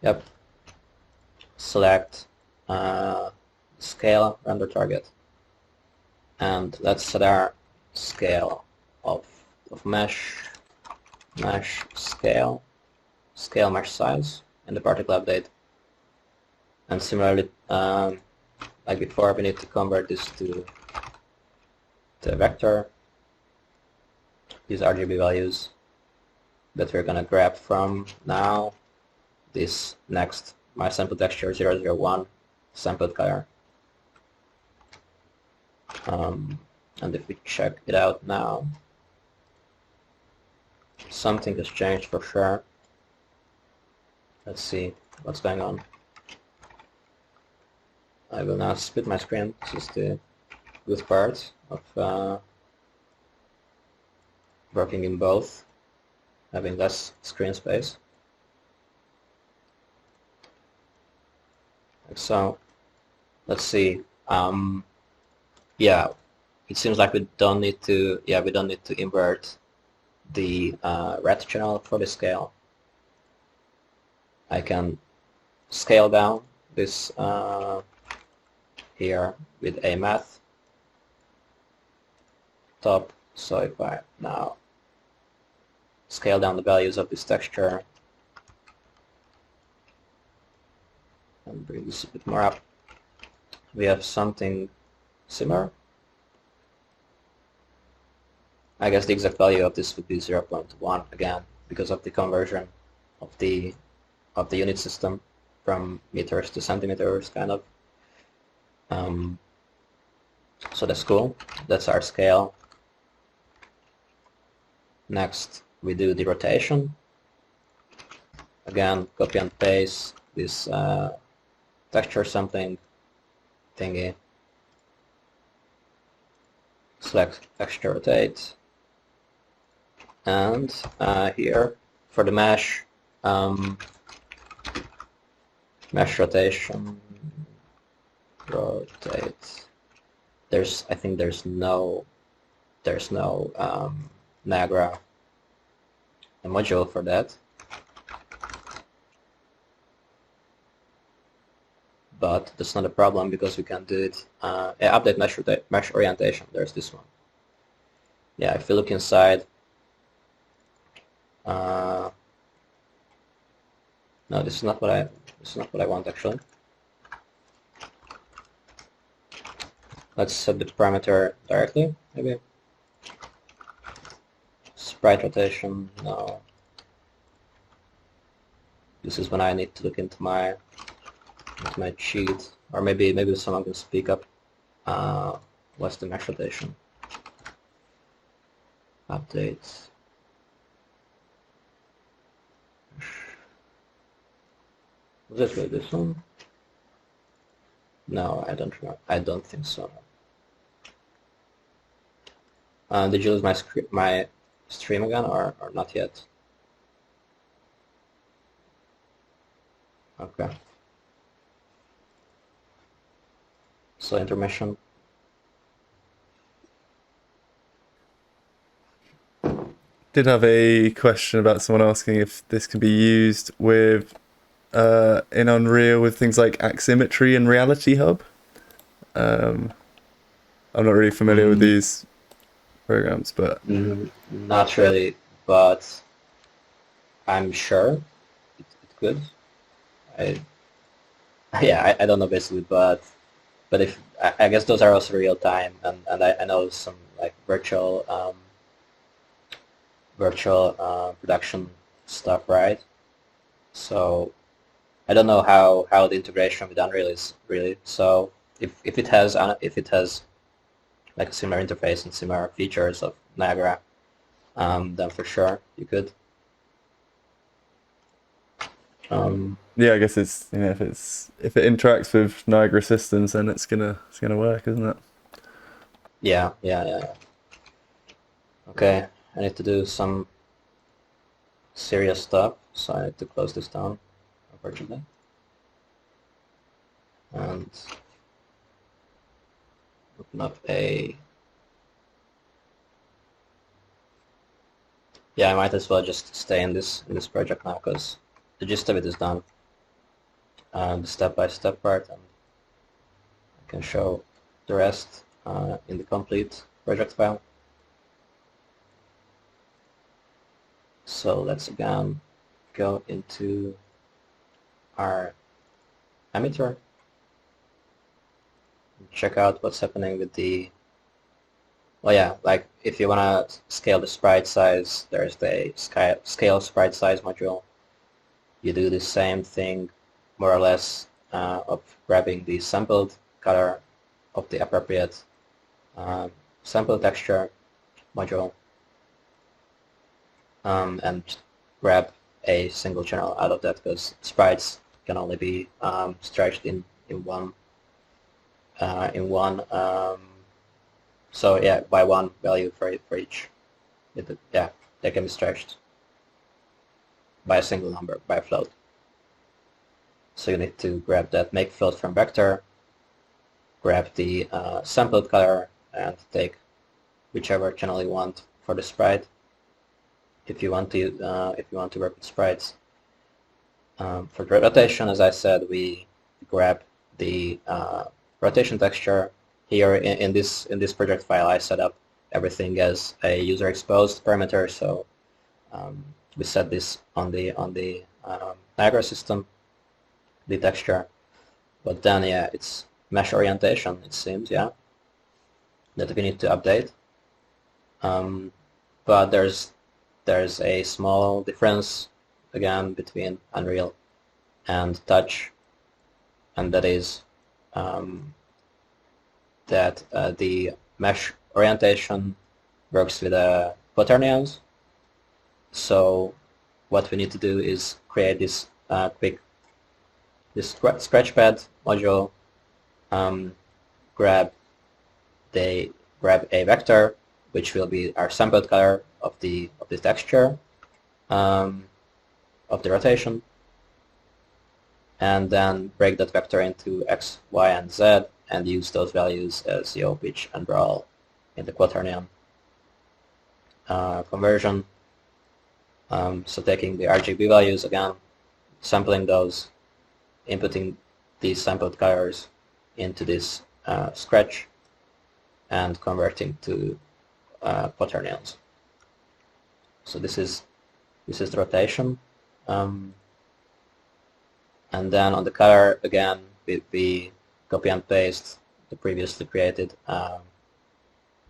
Yep. Select scale, render target, and let's set our scale of mesh scale mesh size in the particle update. And similarly, like before, we need to convert this to the vector. These RGB values that we're gonna grab from now. This next my sample texture 001 sampled color. And if we check it out now, something has changed for sure. Let's see what's going on. I will now split my screen. This is the good part of working in both, having less screen space. So let's see. Yeah, it seems like we don't need to. Yeah, we don't need to invert the red channel for the scale. I can scale down this here with a math top. So if I now scale down the values of this texture and bring this a bit more up, we have something similar. I guess the exact value of this would be 0.1 again, because of the conversion of the unit system from meters to centimeters, kind of. So that's cool. That's our scale. Next, we do the rotation. Again, copy and paste this texture sampling thingy. Select texture rotate, and here for the mesh rotation, rotate. I think there's no Niagara module for that, but that's not a problem because we can do it. Update mesh orientation. There's this one. Yeah, if you look inside, no, this is not what I want actually. Let's set the parameter directly, maybe. Sprite rotation, no. This is when I need to look into my cheat, or maybe someone can speak up. What's the mesh rotation? Updates. Was it really this one? No, I don't remember. I don't think so. Did you lose my stream again, or not yet? Okay. So intermission. Did have a question about someone asking if this can be used with in Unreal with things like Aximmetry and Reality Hub. I'm not really familiar with these programs, but not really. But I'm sure it could. I I don't know basically, but if I guess those are also real time, and I know some like virtual production stuff, right? So I don't know how the integration with Unreal is really. So if it has like a similar interface and similar features of Niagara, then for sure you could. Yeah, I guess it's, you know, if it interacts with Niagara systems, then it's gonna work, isn't it? Yeah. Okay, I need to do some serious stuff, so I need to close this down, unfortunately. And open up a... Yeah, I might as well just stay in this project now, because the gist of it is done. The step-by-step part, and I can show the rest in the complete project file. So let's again go into our emitter and check out what's happening with the... Well, yeah, like if you want to scale the sprite size, there's the scale sprite size module. You do the same thing, more or less, of grabbing the sampled color of the appropriate sample texture module, and grab a single channel out of that, because sprites can only be stretched in one so yeah, by one value for each. Yeah, they can be stretched by a single number, by a float. So you need to grab that make float from vector, grab the sampled color, and take whichever channel you want for the sprite. If you want to work with sprites, for the rotation, as I said, we grab the rotation texture. Here in this project file, I set up everything as a user exposed parameter. So we set this on the Niagara system, the texture. But then, yeah, it's mesh orientation, it seems, yeah, that we need to update. But there's a small difference again between Unreal and Touch, and that is that the mesh orientation works with quaternions. So what we need to do is create this scratchpad module, grab a vector, which will be our sampled color of the texture of the rotation, and then break that vector into X, Y, and Z, and use those values as yaw, pitch, and brawl in the quaternion conversion. So taking the RGB values again, sampling those, inputting these sampled colors into this scratch, and converting to quaternions. So this is the rotation. And then on the color, again, we copy and paste the previously created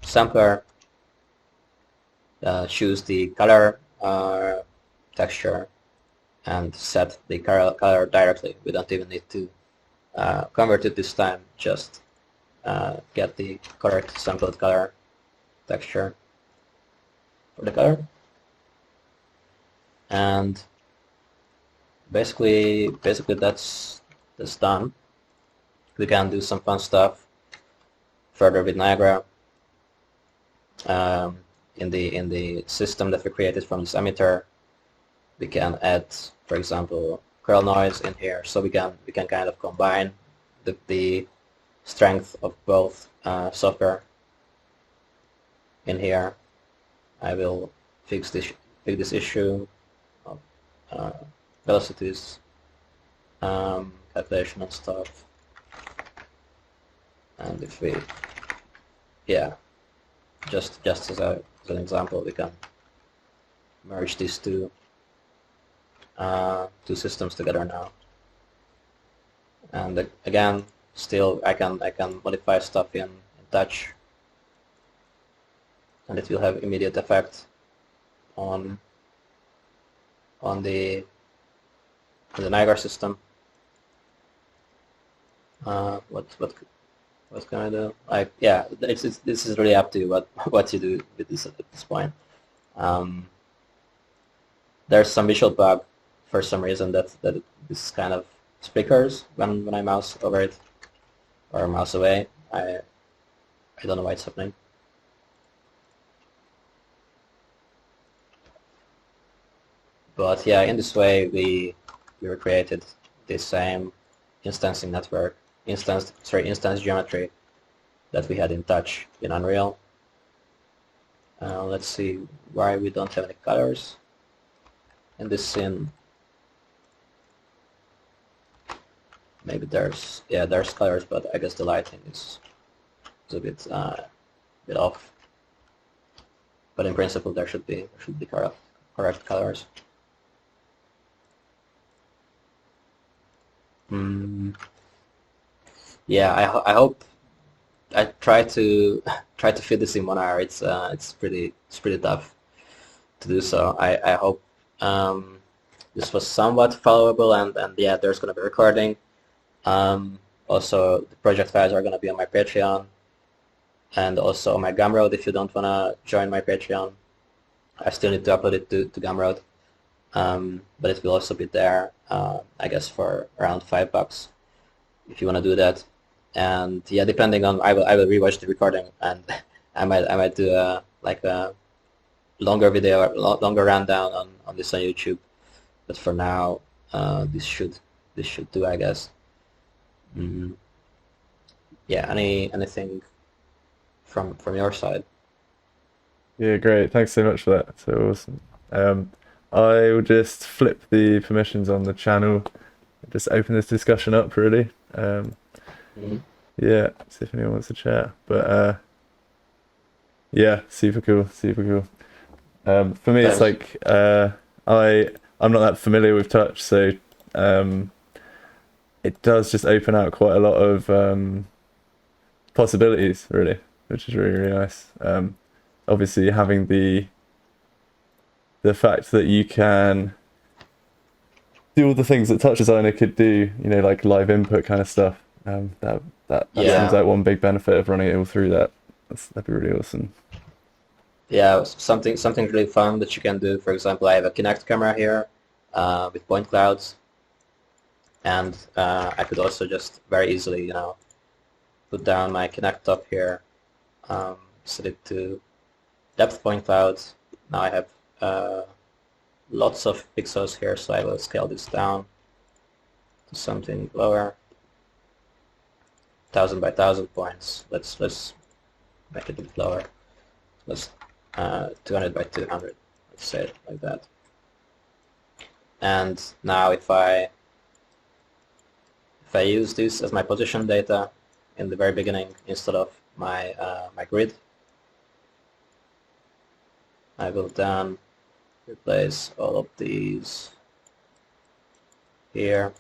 sampler, choose the color texture, and set the color directly. We don't even need to convert it this time, just get the correct sampled color texture for the color. And basically that's done. We can do some fun stuff further with Niagara. In the system that we created from this emitter, we can add, for example, curl noise in here, so we can kind of combine the strength of both software in here. I will fix this issue of velocities, calculation and stuff. And if we, yeah, just as an example, we can merge these two two systems together now. And again, still I can modify stuff in Touch, and it will have immediate effect on the Niagara system. What can I do? Like, yeah, this is really up to you what you do with this at this point. There's some visual bug for some reason that this kind of flickers when I mouse over it or mouse away. I don't know why it's happening. But yeah, in this way we recreated the same instancing network, instance geometry that we had in Touch in Unreal. Let's see why we don't have any colors in this scene. Maybe there's colors, but I guess the lighting is a bit off. But in principle, there should be correct colors. Yeah, I hope I try to fit this in Molnar. It's pretty tough to do so. I hope this was somewhat followable, and yeah, there's gonna be recording. Also, the project files are gonna be on my Patreon, and also on my Gumroad. If you don't wanna join my Patreon, I still need to upload it to Gumroad, but it will also be there. I guess for around $5 if you wanna do that. And yeah, depending on, I will rewatch the recording, and I might do a longer video, longer rundown on this on YouTube. But for now, this should do, I guess. Yeah. Anything from your side? Yeah, great. Thanks so much for that. So awesome. I will just flip the permissions on the channel, just open this discussion up really. Yeah, see if anyone wants to chat. But yeah, super cool. For me, it's like I'm not that familiar with Touch, so it does just open out quite a lot of possibilities, really, which is really nice. Obviously, having the fact that you can do all the things that TouchDesigner could do, you know, like live input kind of stuff. That seems like one big benefit of running it all through that. That'd be really awesome. Yeah, something really fun that you can do. For example, I have a Kinect camera here with point clouds, and I could also just very easily, you know, put down my Kinect top here, set it to depth point clouds. Now I have lots of pixels here, so I will scale this down to something lower. 1000 by 1000 points. Let's make it a bit lower. Let's 200 by 200. Let's say it like that. And now if I use this as my position data in the very beginning instead of my my grid, I will then replace all of these here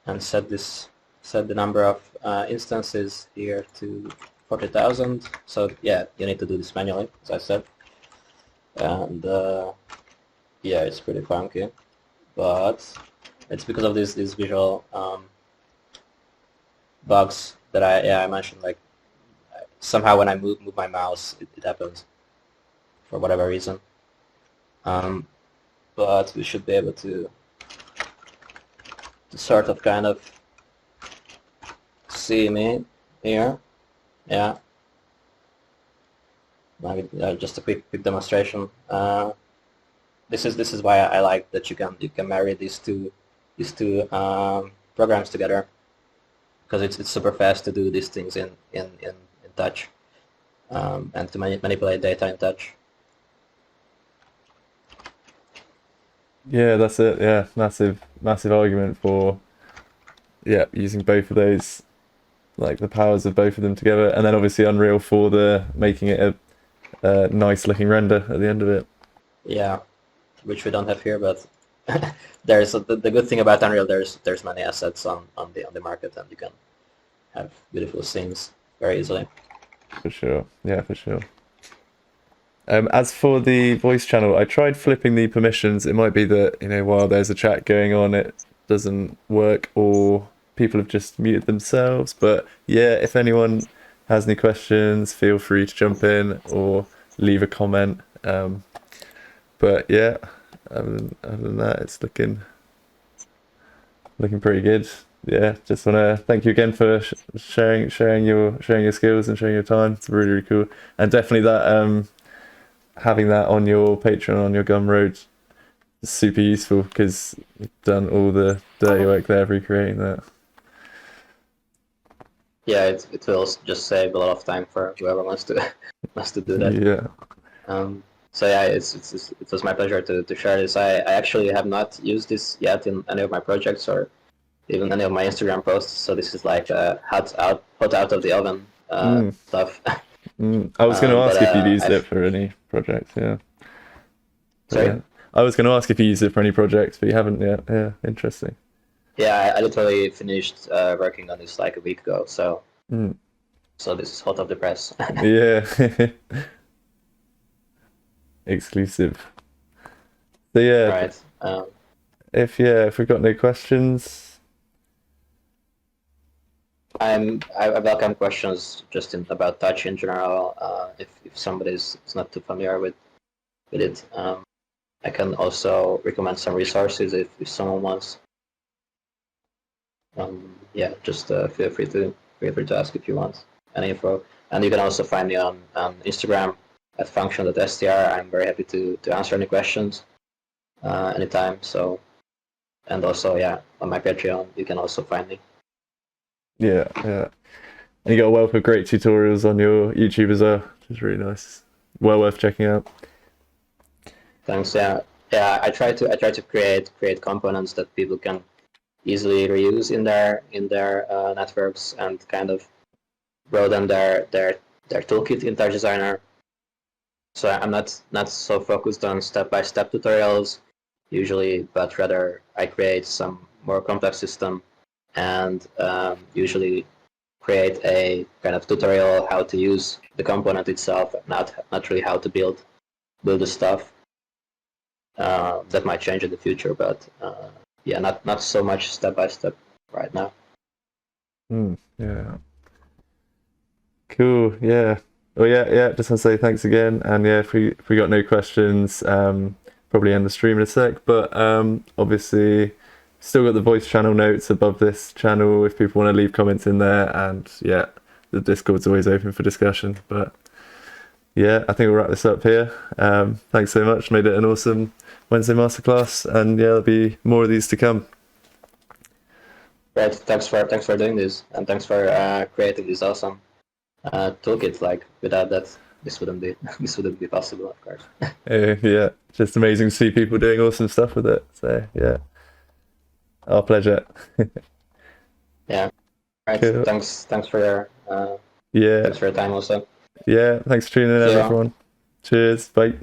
and set the number of instances here to 40,000. So yeah, you need to do this manually, as I said. And yeah, it's pretty funky, but it's because of these visual bugs that I mentioned. Like somehow when I move my mouse, it happens for whatever reason. But we should be able to sort of kind of see me here. Yeah. Just a quick demonstration. This is why I like that you can marry these two programs together, because it's super fast to do these things in Touch, and to manipulate data in Touch. Yeah, that's it. Yeah, massive argument for using both of those, like the powers of both of them together, and then obviously Unreal for the making it a nice looking render at the end of it. Yeah, which we don't have here, but there's the good thing about Unreal. There's many assets on the market, and you can have beautiful scenes very easily. For sure. Yeah, for sure. As for the voice channel, I tried flipping the permissions. It might be that, while there's a chat going on, it doesn't work, or people have just muted themselves. But yeah, if anyone has any questions, feel free to jump in or leave a comment. But yeah, other than that, it's looking pretty good. Yeah, just want to thank you again for sharing your skills and sharing your time. It's really, really cool, and definitely that having that on your Patreon, on your Gumroad, is super useful because you've done all the dirty work there recreating that. Yeah, it will just save a lot of time for whoever wants to do that. Yeah. So yeah, it was my pleasure to share this. I actually have not used this yet in any of my projects or even any of my Instagram posts. So this is like hot out of the oven stuff. I was going to ask if you'd used it for any projects. Yeah. Sorry? Yeah. I was going to ask if you used it for any projects, but you haven't yet. Yeah, interesting. Yeah, I literally finished working on this like a week ago. So so this is hot off the press. Yeah. Exclusive. So yeah. Right. If we've got no questions, I welcome questions just about Touch in general. If somebody is not too familiar with it, I can also recommend some resources if someone wants. Yeah, just feel free to ask if you want any info. And you can also find me on Instagram at function.str. I'm very happy to answer any questions anytime. So, and also on my Patreon you can also find me. Yeah. And you got a wealth of great tutorials on your YouTube as well, which is really nice. Well worth checking out. Thanks. Yeah. I try to create components that people can easily reuse in their networks and kind of broaden their toolkit in TouchDesigner. So I'm not so focused on step-by-step tutorials usually, but rather I create some more complex system and usually create a kind of tutorial how to use the component itself, not really how to build the stuff. That might change in the future, but yeah, not so much step-by-step right now. Yeah. Cool. Yeah. Well, yeah. Just want to say thanks again, and yeah, if we got no questions, probably end the stream in a sec. But obviously, still got the voice channel notes above this channel if people want to leave comments in there, and yeah, the Discord's always open for discussion. But yeah, I think we'll wrap this up here. Thanks so much. Made it an awesome Wednesday masterclass, and yeah, there'll be more of these to come. Right. Thanks for doing this, and thanks for creating this awesome toolkit. Like without that, this wouldn't be possible, of course. Yeah, just amazing to see people doing awesome stuff with it. So yeah, our pleasure. Yeah. Right. Cool. Thanks for your Yeah. thanks for your time also. Yeah. Thanks for tuning in, everyone. Cheers. Bye.